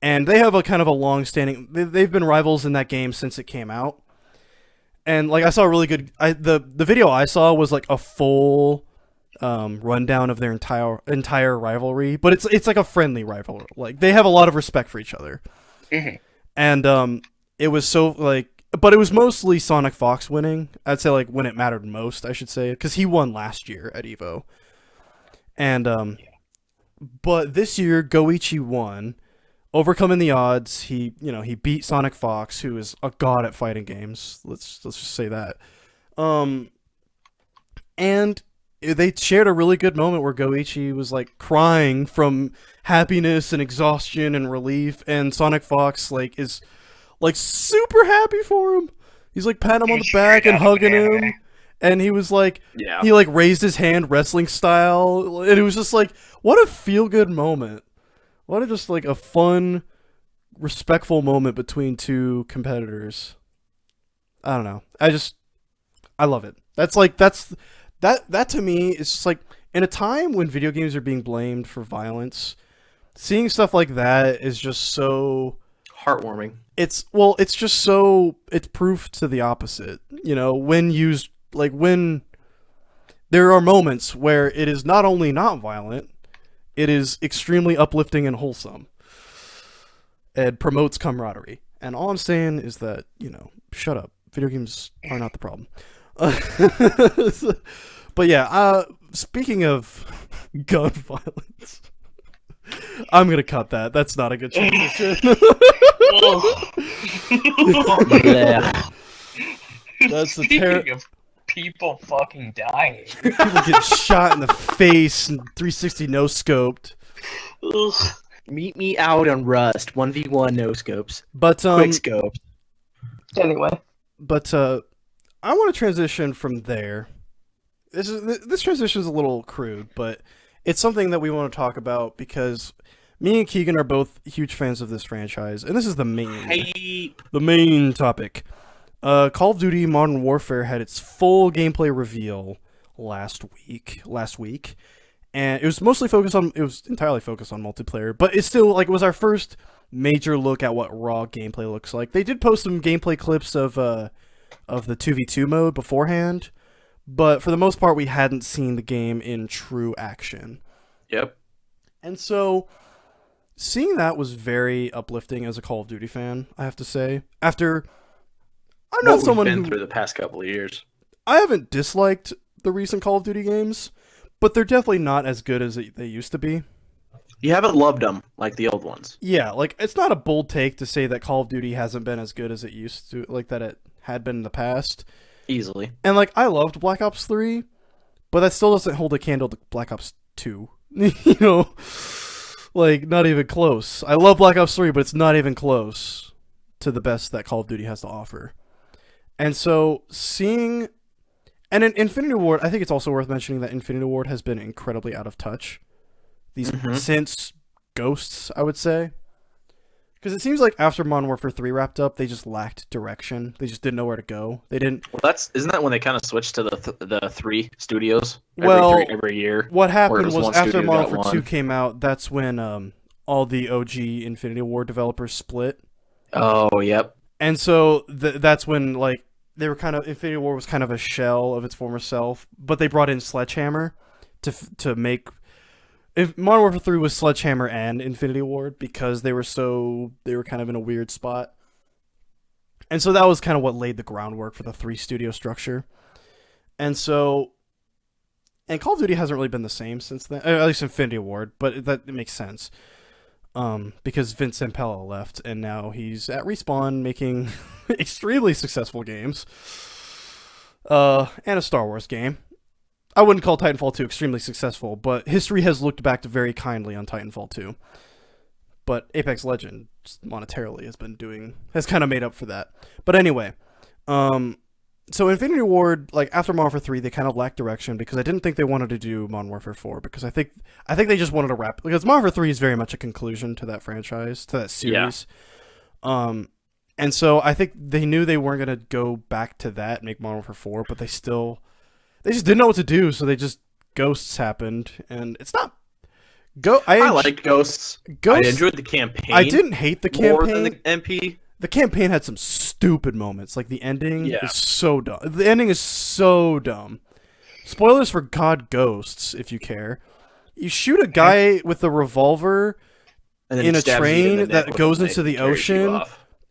and they have a kind of a long-standing. They've been rivals in that game since it came out. And like I saw a really good. The video I saw was like a full rundown of their entire rivalry, but it's like a friendly rivalry. Like they have a lot of respect for each other. Mhm. And it was so like, but it was mostly Sonic Fox winning. I'd say like when it mattered most, I should say, because he won last year at Evo. And but this year Goichi won, overcoming the odds. He beat Sonic Fox, who is a god at fighting games. Let's just say that. And they shared a really good moment where Goichi was like crying from happiness and exhaustion and relief, and Sonic Fox like is like super happy for him. He's like patting him on the back and hugging him, and he was like, Yeah. he like raised his hand wrestling style, and it was just like, what a feel good moment. What a just like a fun, respectful moment between two competitors. I don't know. I love it. That to me is just like, in a time when video games are being blamed for violence, seeing stuff like that is just so Heartwarming. it's just so, it's proof to the opposite. When used, like when there are moments where it is not only not violent, it is extremely uplifting and wholesome. It promotes camaraderie. And all I'm saying is that, shut up. Video games are not the problem. But yeah, speaking of gun violence, I'm gonna cut that. That's not a good transition. Yeah. That's the Speaking of people fucking dying. People get shot in the face and 360 no scoped. Meet me out on Rust. 1v1 no scopes. But Quick scopes. Anyway, I want to transition from there. This transition is a little crude, but it's something that we want to talk about because me and Keegan are both huge fans of this franchise, and this is the main topic. Call of Duty Modern Warfare had its full gameplay reveal last week, and it was entirely focused on multiplayer, but it's still like, it was our first major look at what raw gameplay looks like. They did post some gameplay clips of the 2v2 mode beforehand, but for the most part we hadn't seen the game in true action. Yep. And so seeing that was very uplifting as a Call of Duty fan, I have to say. After I'm not someone been who through the past couple of years. I haven't disliked the recent Call of Duty games, but they're definitely not as good as they used to be. You haven't loved them like the old ones. Yeah, like it's not a bold take to say that Call of Duty hasn't been as good as it used to, like that it had been in the past. Easily. And like I loved Black Ops 3, but that still doesn't hold a candle to Black Ops 2. Like not even close. I love Black Ops 3, but it's not even close to the best that Call of Duty has to offer. And so seeing, and in Infinity Ward, I think it's also worth mentioning that Infinity Ward has been incredibly out of touch since Ghosts, I would say. Because it seems like after Modern Warfare 3 wrapped up, they just lacked direction. They just didn't know where to go. They didn't. Well, isn't that when they kind of switched to the three studios Well, every year? What Or happened it was was one after studio Modern got Warfare 2 one. came out, that's when all the OG Infinity Ward developers split. Oh, yep. And so that's when like they were kind of Infinity Ward was kind of a shell of its former self, but they brought in Sledgehammer to make if Modern Warfare 3 was Sledgehammer and Infinity Ward because they were kind of in a weird spot. And so that was kind of what laid the groundwork for the 3 studio structure. And Call of Duty hasn't really been the same since then, at least Infinity Ward, but it makes sense. Because Vince Zampella left, and now he's at Respawn making extremely successful games. And a Star Wars game. I wouldn't call Titanfall 2 extremely successful, but history has looked back very kindly on Titanfall 2. But Apex Legends, monetarily, has kind of made up for that. But anyway, so Infinity Ward, like after Modern Warfare 3, they kind of lacked direction because I didn't think they wanted to do Modern Warfare 4 because I think they just wanted to wrap because Modern Warfare 3 is very much a conclusion to that franchise, to that series. Yeah. And so I think they knew they weren't going to go back to that and make Modern Warfare 4, but they just didn't know what to do, so Ghosts happened, and it's not I liked Ghosts. I enjoyed the campaign. I didn't hate the campaign more than the MP. The campaign had some stupid moments. Like, the ending is so dumb. The ending is so dumb. Spoilers for God Ghosts, if you care. You shoot a guy with a revolver in a train that goes into the ocean,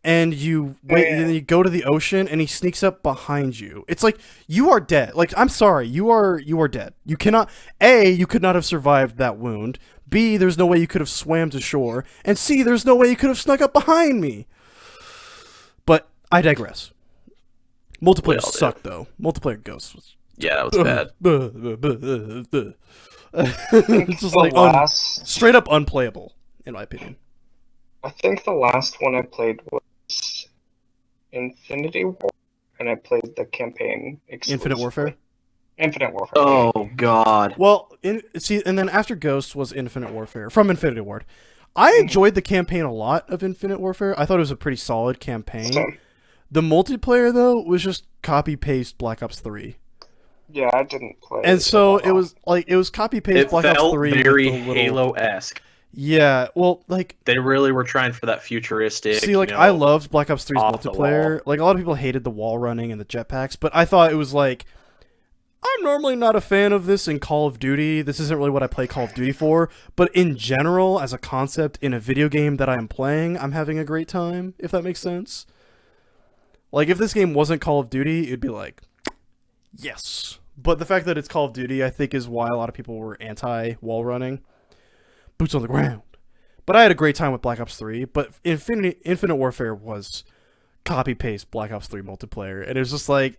and you wait, and then you go to the ocean, and he sneaks up behind you. It's like, you are dead. Like, I'm sorry, you are dead. You cannot... A, you could not have survived that wound. B, there's no way you could have swam to shore. And C, there's no way you could have snuck up behind me. But I digress. Multiplayer sucked, though. Multiplayer Ghosts was... Yeah, that was bad. It's just like straight up unplayable, in my opinion. I think the last one I played was Infinity War, and I played the campaign exclusively. Infinite Warfare? Infinite Warfare. Oh, God. Well, and then after Ghosts was Infinite Warfare, from Infinity Ward. I enjoyed the campaign a lot of Infinite Warfare. I thought it was a pretty solid campaign. Same. The multiplayer, though, was just copy-paste Black Ops 3. Yeah, I didn't play and so it was copy-paste Black Ops 3. It felt very Halo-esque. Yeah, well, like... They really were trying for that futuristic... See, like, I loved Black Ops 3's multiplayer. Like, a lot of people hated the wall running and the jetpacks, but I thought it was like... I'm normally not a fan of this in Call of Duty. This isn't really what I play Call of Duty for. But in general, as a concept, in a video game that I am playing, I'm having a great time, if that makes sense. Like, if this game wasn't Call of Duty, it'd be like, yes. But the fact that it's Call of Duty, I think, is why a lot of people were anti-wall running. Boots on the ground. But I had a great time with Black Ops 3. But Infinite Warfare was copy-paste Black Ops 3 multiplayer. And it was just like...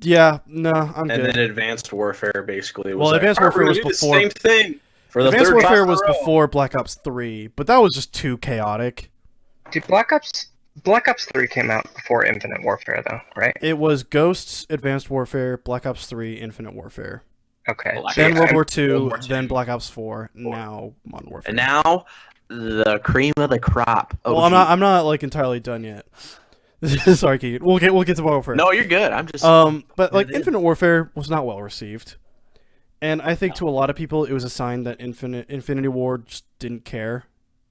Yeah, no, I'm good. And then Advanced Warfare basically was well, Advanced Warfare was before... Same thing. For the Advanced Warfare was before Black Ops 3, but that was just too chaotic. Dude, Black Ops 3 came out before Infinite Warfare, though, right? It was Ghosts, Advanced Warfare, Black Ops 3, Infinite Warfare. Okay. Then World War II, then Black Ops 4, now Modern Warfare. And now, the cream of the crop. Well, I'm not like entirely done yet. Sorry, Keegan. We'll get to Modern Warfare. No, you're good. I'm just but like Infinite Warfare was not well received, and I think to a lot of people it was a sign that Infinity Ward just didn't care.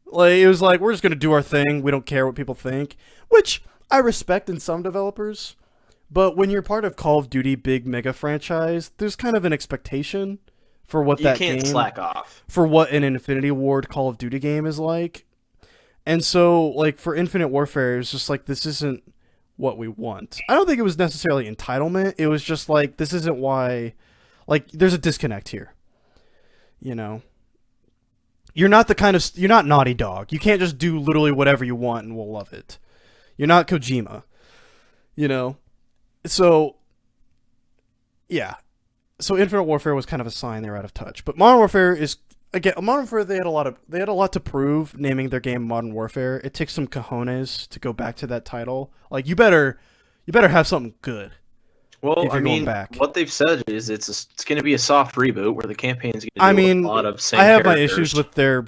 Like it was like we're just gonna do our thing. We don't care what people think, which I respect in some developers. But when you're part of Call of Duty big mega franchise, there's kind of an expectation for what that game, you can't slack off for what an Infinity Ward Call of Duty game is like. And so, like, for Infinite Warfare, it's just like, this isn't what we want. I don't think it was necessarily entitlement. It was just like, this isn't why... Like, there's a disconnect here. You know? You're not you're not Naughty Dog. You can't just do literally whatever you want and we'll love it. You're not Kojima. You know? So, yeah. So Infinite Warfare was kind of a sign they were out of touch. But Modern Warfare is... Again, Modern Warfare, they had a lot to prove naming their game Modern Warfare. It takes some cojones to go back to that title. Like you better have something good. Well, I mean, what they've said is it's going to be a soft reboot where the campaign's going to do a lot of same I have characters. my issues with their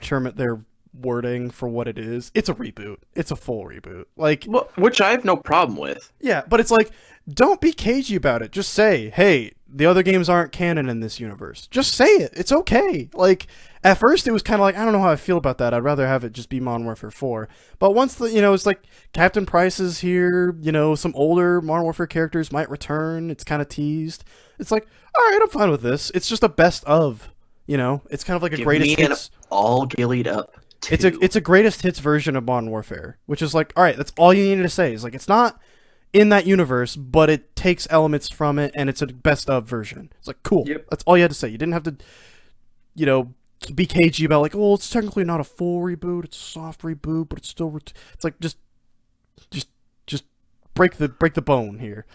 wording for what it is. It's a reboot. It's a full reboot. Like, which I have no problem with. Yeah, but it's like, don't be cagey about it. Just say, hey, the other games aren't canon in this universe. Just say it. It's okay. Like, at first it was kind of like, I don't know how I feel about that. I'd rather have it just be Modern Warfare 4. But once it's like Captain Price is here, some older Modern Warfare characters might return. It's kind of teased. It's like, all right, I'm fine with this. It's just a best of, It's kind of like a Give greatest me an hits. all gillied up. It's a greatest hits version of Modern Warfare, which is like, all right, that's all you needed to say. Is like, it's not in that universe, but it takes elements from it, and it's a best of version. It's like, cool. Yep. That's all you had to say. You didn't have to, be cagey about like, oh, it's technically not a full reboot. It's a soft reboot, but it's still. It's like just break the bone here.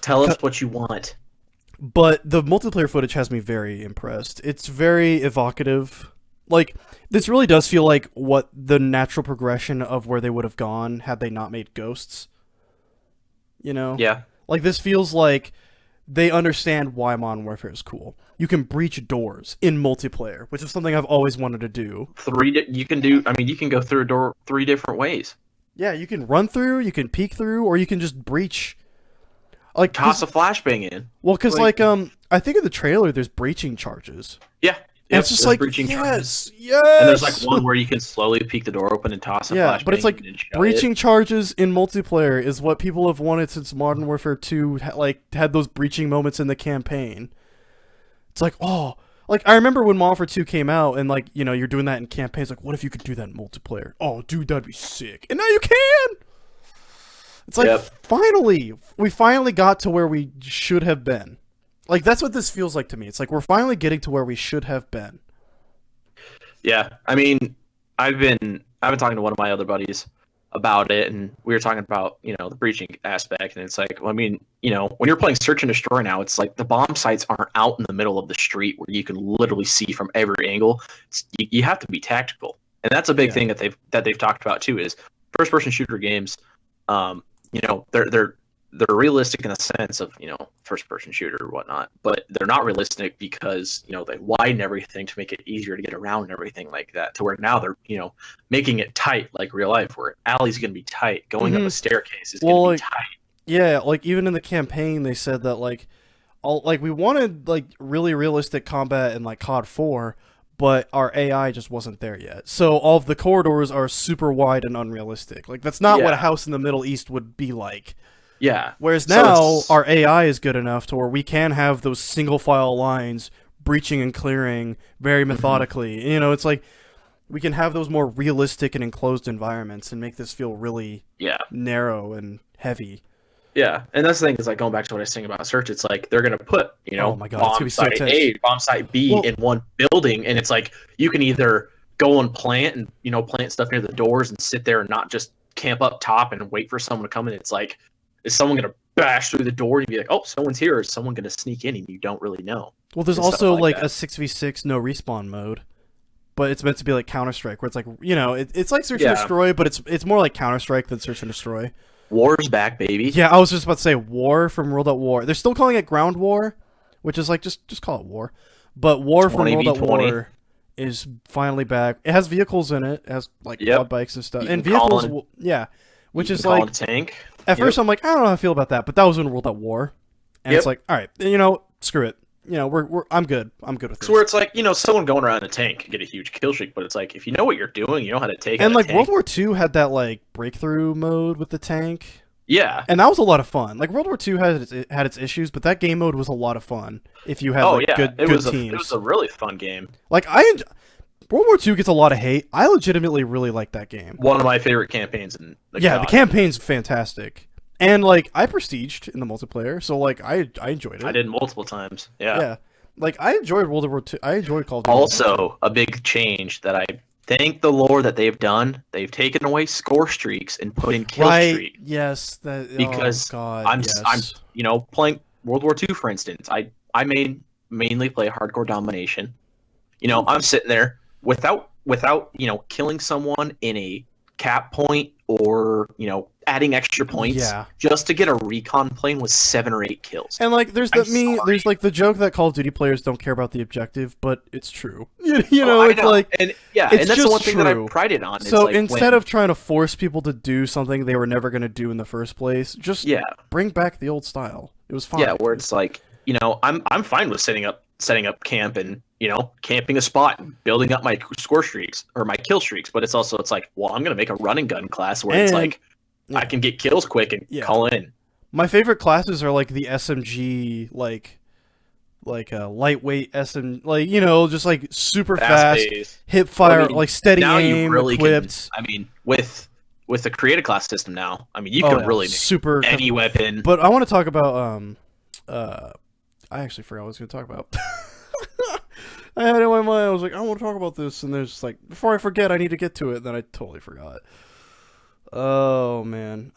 Tell us what you want. But the multiplayer footage has me very impressed. It's very evocative. Like, this really does feel like what the natural progression of where they would have gone had they not made Ghosts. Yeah. Like, this feels like they understand why Modern Warfare is cool. You can breach doors in multiplayer, which is something I've always wanted to do. You can go through a door 3 different ways. Yeah, you can run through, you can peek through, or you can just breach. Like, Toss a flashbang in. well, because I think in the trailer there's breaching charges. Yeah. And it's just like, breaching charges. yes. And there's like one where you can slowly peek the door open and toss a flashbang. But it's like and shut breaching it. charges in multiplayer is what people have wanted since Modern Warfare 2 had those breaching moments in the campaign. It's like, oh, like I remember when Modern Warfare 2 came out and you're doing that in campaigns, like what if you could do that in multiplayer? Oh, dude, that'd be sick. And now you can. It's like we finally got to where we should have been. Like, that's what this feels like to me. It's like we're finally getting to where we should have been. Yeah, I mean, I've been talking to one of my other buddies about it, and we were talking about the breaching aspect, and it's like, well, I mean, when you're playing Search and Destroy now, it's like the bomb sites aren't out in the middle of the street where you can literally see from every angle. You have to be tactical, and that's a big thing that they've talked about too. Is first-person shooter games, they're realistic in the sense of first-person shooter or whatnot, but they're not realistic because they widen everything to make it easier to get around and everything like that. To where now they're making it tight like real life, where alley's gonna be tight, going up a staircase is gonna be tight. Yeah, like even in the campaign they said that we wanted really realistic combat in like COD 4, but our AI just wasn't there yet. So all of the corridors are super wide and unrealistic. Like that's not what a house in the Middle East would be like. Yeah. Whereas now our AI is good enough to where we can have those single file lines breaching and clearing very methodically. It's like we can have those more realistic and enclosed environments and make this feel really narrow and heavy. Yeah, and that's the thing is like going back to what I was saying about Search. It's like they're gonna put oh my God, bomb site A, bomb site B in one building, and it's like you can either go and plant stuff near the doors and sit there and not just camp up top and wait for someone to come in. It's like, is someone going to bash through the door and be like, oh, someone's here, or is someone going to sneak in and you don't really know? Well, there's also like a 6v6 no respawn mode, but it's meant to be like Counter-Strike, where it's like, it's like Search and Destroy, but it's more like Counter-Strike than Search and Destroy. War's back, baby. Yeah, I was just about to say War from World at War. They're still calling it Ground War, which is like, just call it War. But War from World at War is finally back. It has vehicles in it. It has like quad bikes and stuff. And vehicles, which is like a tank. At first, I'm like, I don't know how I feel about that, but that was in World at War, and it's like, all right, screw it. I'm good. I'm good with it. So where it's like, someone going around in a tank can get a huge kill streak, but it's like if you know what you're doing, you know how to take it. And like World War II had that like breakthrough mode with the tank. Yeah, and that was a lot of fun. Like World War II had its issues, but that game mode was a lot of fun if you had good teams. It was a really fun game. Like World War II gets a lot of hate. I legitimately really like that game. One of my favorite campaigns in the the campaign's fantastic. And like I prestiged in the multiplayer, so like I enjoyed it. I did multiple times. Yeah. Yeah. Like I enjoyed World War II. I enjoyed Call of Duty. Also, a big change that I thank the Lord that they've done. They've taken away score streaks and put in kill streak. Yes, because I'm playing World War II, for instance. I mainly play hardcore domination. I'm sitting there without killing someone in a cap point or adding extra points just to get a recon plane with 7 or 8 kills. And like there's like the joke that Call of Duty players don't care about the objective, but it's true. It's like and that's the one thing that I prided on. So like instead of trying to force people to do something they were never going to do in the first place, just bring back the old style. It was fine. Yeah, where it's like I'm fine with setting up camp and camping a spot and building up my score streaks or my kill streaks. But it's like, well, I'm gonna make a run and gun class where it's And- like I can get kills quick and Yeah. call in. My favorite classes are like the SMG, like a lightweight SM, like just like super fast, Fast-paced. hip fire, I mean, like steady now aim, you really equipped. can. I mean, with the creative class system now, I mean, you Oh, can yeah, really make super. any weapon. But I want to talk about I actually forgot what I was going to talk about. I had it in my mind. I was like, I want to talk about this, and there's like, before I forget, I need to get to it. And then I totally forgot. Oh man.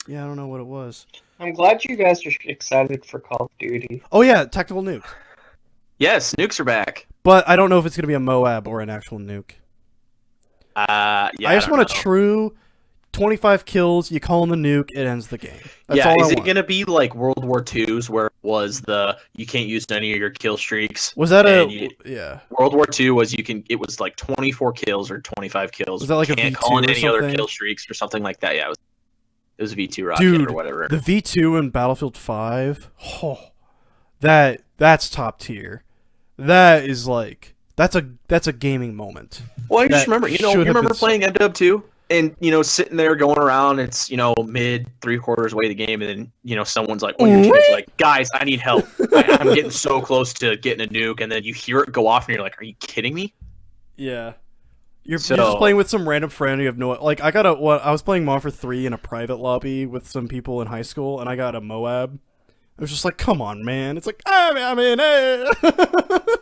Yeah, I don't know what it was. I'm glad you guys are excited for Call of Duty. Oh yeah, tactical nuke. Yes, nukes are back. But I don't know if it's going to be a Moab or an actual nuke. Yeah, I just want a know. true 25 kills. You call in the nuke, it ends the game. That's Yeah, all is I it want. gonna be like World War II's where it was you can't use any of your kill streaks? Was that Yeah. World War II was it was like 24 kills or 25 kills. Was that like you a can't V2 call in or any other something? kill streaks or something like that. Yeah, it was a V2 rocket Dude, or whatever. the V2 in Battlefield 5? Oh, that's top tier. That is like that's a gaming moment. Well, I just that remember, you should have remember been playing MW 2 and sitting there going around. It's mid 3/4 way of the game, and then someone's like, one of your teammates like, guys, I need help. I'm getting so close to getting a nuke, and then you hear it go off, and you're like, are you kidding me? Yeah. You're just playing with some random friend. You have no like. I was playing Modern Warfare 3 in a private lobby with some people in high school, and I got a Moab. It was just like, come on, man. It's like, hey.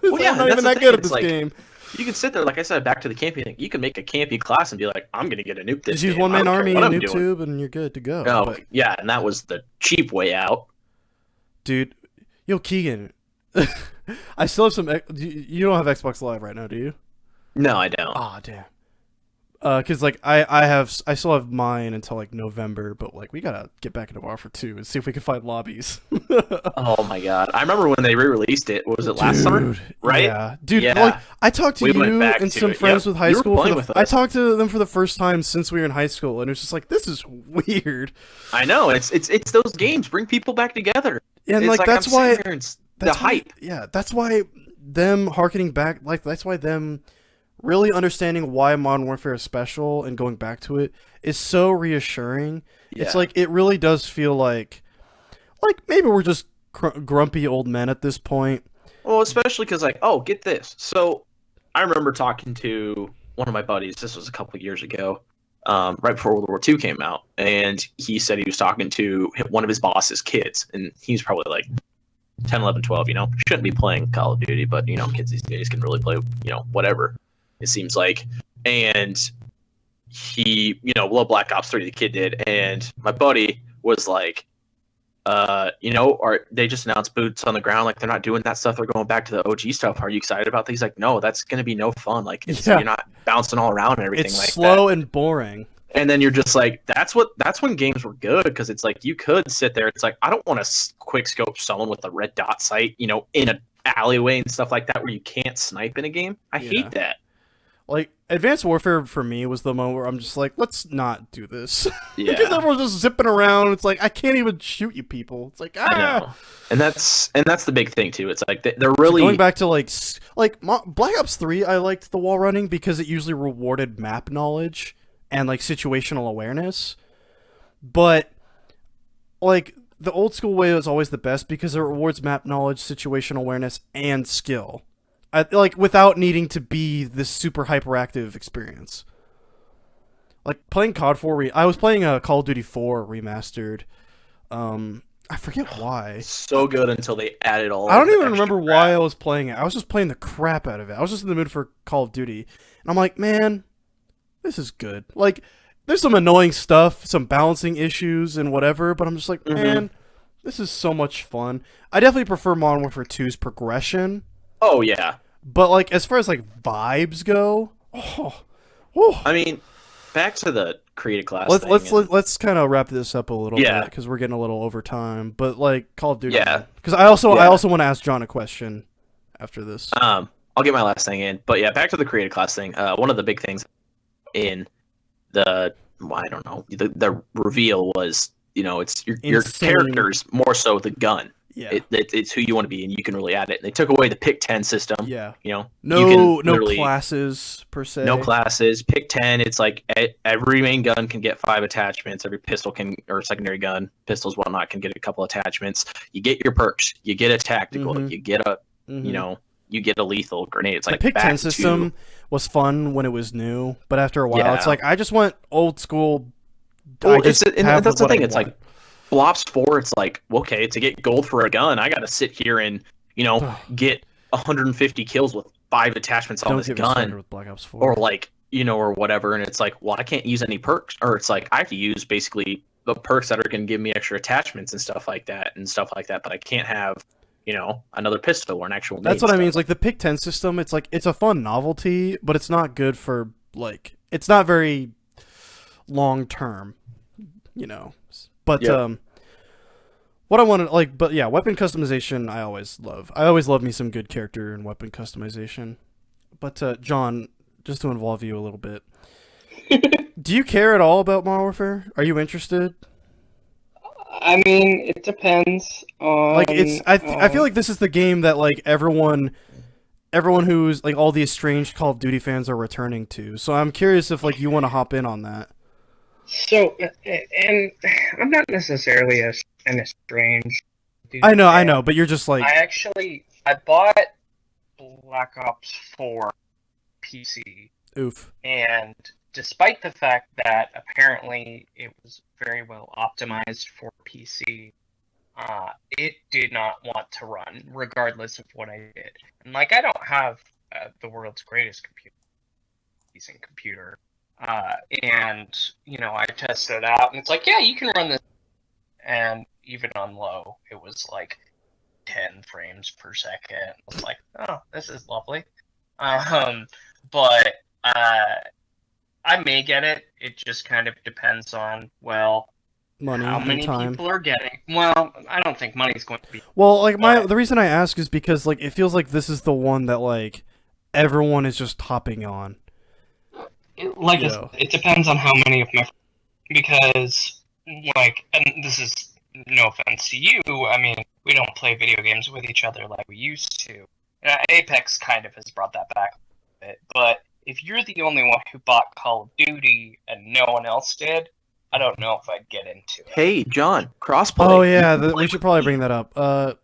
Well, yeah, I'm not that's even the that thing. good at It's this like, game. You can sit there, like I said, back to the camping thing. You can make a camping class and be like, I'm going to get a nuke this Just use game. one man I don't care army what and I'm noob doing. tube, and you're good to go. Oh, But, yeah, and that was the cheap way out. dude, yo, Keegan, I still have some. You don't have Xbox Live right now, do you? No, I don't. Ah, damn. Cause like I still have mine until like November, but like we gotta get back into Warfare 2 and see if we can find lobbies. Oh my god, I remember when they re-released it. What was it, last summer? Right? Yeah, dude. Yeah. Like I talked to We went you back and to some it. friends Yep. with high You were school. playing with I us. talked to them for the first time since we were in high school, and it was just like, this is weird. I know. It's those games bring people back together. And It's like that's I'm why sitting there and the that's why- hype. Yeah, that's why them harkening back, like that's why them really understanding why Modern Warfare is special and going back to it is so reassuring. It's Yeah. like it really does feel like maybe we're just grumpy old men at this point. Well, especially because, like, oh, get this. So, I remember talking to one of my buddies. This was a couple of years ago, right before World War II came out, and he said he was talking to one of his boss's kids, and he's probably like 10, 11, 12. Shouldn't be playing Call of Duty, but kids these days can really play, whatever. It seems like, and he, Black Ops 3, the kid did, and my buddy was like, they just announced boots on the ground, like they're not doing that stuff, they're going back to the OG stuff. Are you excited about these? Like, no, that's gonna be no fun. Like, Yeah. you're not bouncing all around and everything It's like slow that. and boring. And then you're just like, that's when games were good, because it's like you could sit there. It's like, I don't want to quick scope someone with a red dot sight, in an alleyway and stuff like that where you can't snipe in a game. I Yeah. hate that. Like Advanced Warfare for me was the moment where I'm just like, let's not do this. Yeah. Because everyone's just zipping around. It's like I can't even shoot you people. It's like I know. And that's the big thing too. It's like they're really going back to Black Ops 3. I liked the wall running because it usually rewarded map knowledge and like situational awareness. But like the old school way was always the best because it rewards map knowledge, situational awareness, and skill. Like without needing to be this super hyperactive experience. Like playing COD 4, I was playing Call of Duty 4 remastered. I forget why. so good until they added all. I don't the even extra remember crap. why I was playing it. I was just playing the crap out of it. I was just in the mood for Call of Duty. And I'm like, man, this is good. Like, there's some annoying stuff, some balancing issues and whatever, but I'm just like, man, this is so much fun. I definitely prefer Modern Warfare 2's progression. Oh yeah. But like as far as like vibes go, I mean, back to the creative class. let's kind of wrap this up a little Yeah. bit because we're getting a little over time. But like Call of Duty, Yeah. Because I also Yeah. want to ask John a question after this. I'll get my last thing in, but yeah, back to the creative class thing. One of the big things in the I don't know the reveal was it's your Insane. characters more so the gun. Yeah. It's who you want to be, and you can really add it. They took away the pick 10 system. Yeah. You know, No, you can no literally- classes per se. No classes. Pick 10. It's like every main gun can get 5 attachments. Every pistol can, or secondary gun, pistols, whatnot, can get a couple attachments. You get your perks. You get a tactical. Mhm. You get a, Mhm. you know, you get a lethal grenade. It's The like pick back 10 to- system was fun when it was new, but after a while, Yeah. it's like I just want old school. Well, I just and have that's the what I thing. It's want. like Flops 4. It's like, okay, to get gold for a gun, I got to sit here and get 150 kills with 5 attachments on Don't this get me started gun, with Black Ops 4. or like or whatever. And it's like, well, I can't use any perks, or it's like I have to use basically the perks that are going to give me extra attachments and stuff like that. But I can't have another pistol or an actual. That's main what I mean. stuff. It's like the pick 10 system. It's like it's a fun novelty, but it's not good for like it's not very long term, But Yeah. what I wanted but yeah, weapon customization I always love. I always love me some good character and weapon customization. But John, just to involve you a little bit, do you care at all about Modern Warfare? Are you interested? I mean, it depends on. Like I feel like this is the game that like everyone who's like all the estranged Call of Duty fans are returning to. So I'm curious if like you want to hop in on that. So, and I'm not necessarily an estranged. I know, but you're just like I bought Black Ops 4 PC, oof. and despite the fact that apparently it was very well optimized for PC, it did not want to run, regardless of what I did. And like, I don't have the world's greatest decent computer, and I tested it out, and it's like, yeah, you can run this, and even on low, it was like 10 frames per second. I was like, oh, this is lovely. But I may get it. It just kind of depends on, well, Money how and many time. people are getting. Well, I don't think money's going to be. Well, like the reason I ask is because like it feels like this is the one that like everyone is just hopping on. It depends on how many of my, because like, and this is no offense to you. I mean, we don't play video games with each other like we used to. Apex kind of has brought that back a bit, but if you're the only one who bought Call of Duty and no one else did, I don't know if I'd get into it. Hey, John, crossplay. Oh yeah, we should probably bring that up.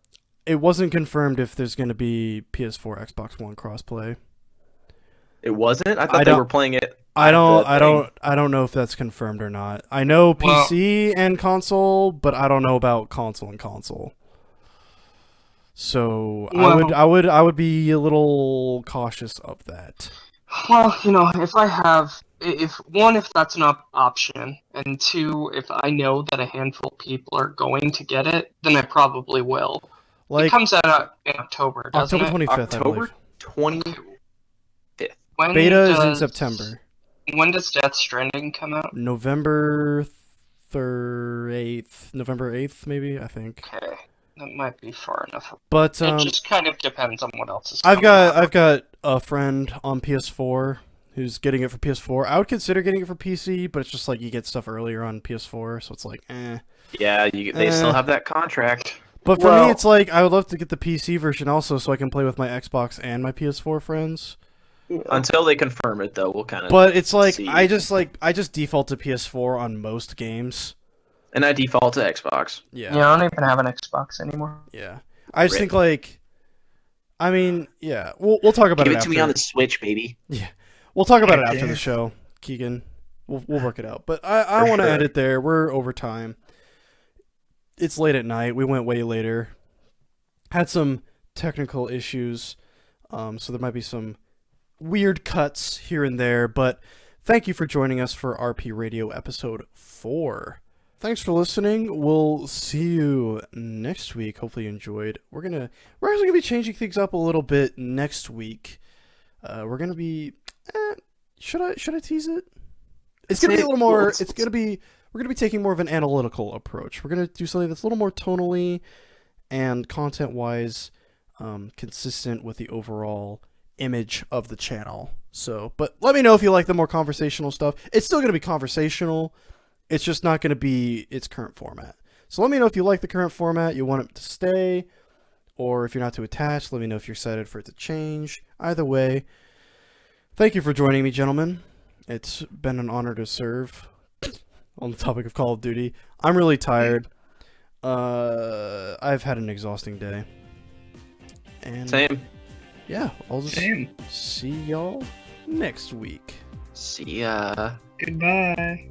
It wasn't confirmed if there's going to be PS4, Xbox One crossplay. It wasn't. I thought they were playing it. I don't know if that's confirmed or not. I know PC and console, but I don't know about console and console. So I would be a little cautious of that. Well, if that's an option, and 2, if I know that a handful of people are going to get it, then I probably will. Like, it comes out in October, doesn't October 25th, I October believe. 25th. When Beta is in September. When does Death Stranding come out? November 8th, November 8th, maybe, I think. Okay, that might be far enough. But it just kind of depends on what else is coming I've got a friend on PS4 who's getting it for PS4. I would consider getting it for PC, but it's just like you get stuff earlier on PS4, so it's like, eh. Yeah, they still have that contract. But for me, it's like I would love to get the PC version also, so I can play with my Xbox and my PS4 friends. Until they confirm it, though, we'll kind of. But it's like see. I just default to PS4 on most games. And I default to Xbox. Yeah. Yeah, I don't even have an Xbox anymore. Yeah. I just think like, I mean, yeah, we'll talk about Give it it to me on the Switch, baby. Yeah, we'll talk about it after the show, Keegan. We'll work it out. But I want to end it there. We're over time. It's late at night. We went way later. Had some technical issues, so there might be some weird cuts here and there. But thank you for joining us for RP Radio episode 4. Thanks for listening. We'll see you next week. Hopefully you enjoyed. We're actually gonna be changing things up a little bit next week. We're gonna be. Should I tease it? It's gonna be a little more. We're gonna be taking more of an analytical approach. We're gonna do something that's a little more tonally and content-wise consistent with the overall image of the channel. So, but let me know if you like the more conversational stuff. It's still gonna be conversational. It's just not gonna be its current format. So let me know if you like the current format, you want it to stay, or if you're not too attached, let me know if you're excited for it to change. Either way, thank you for joining me, gentlemen. It's been an honor to serve on the topic of Call of Duty. I'm really tired. I've had an exhausting day. And Same. yeah, I'll just Same. see y'all next week. See ya. Goodbye.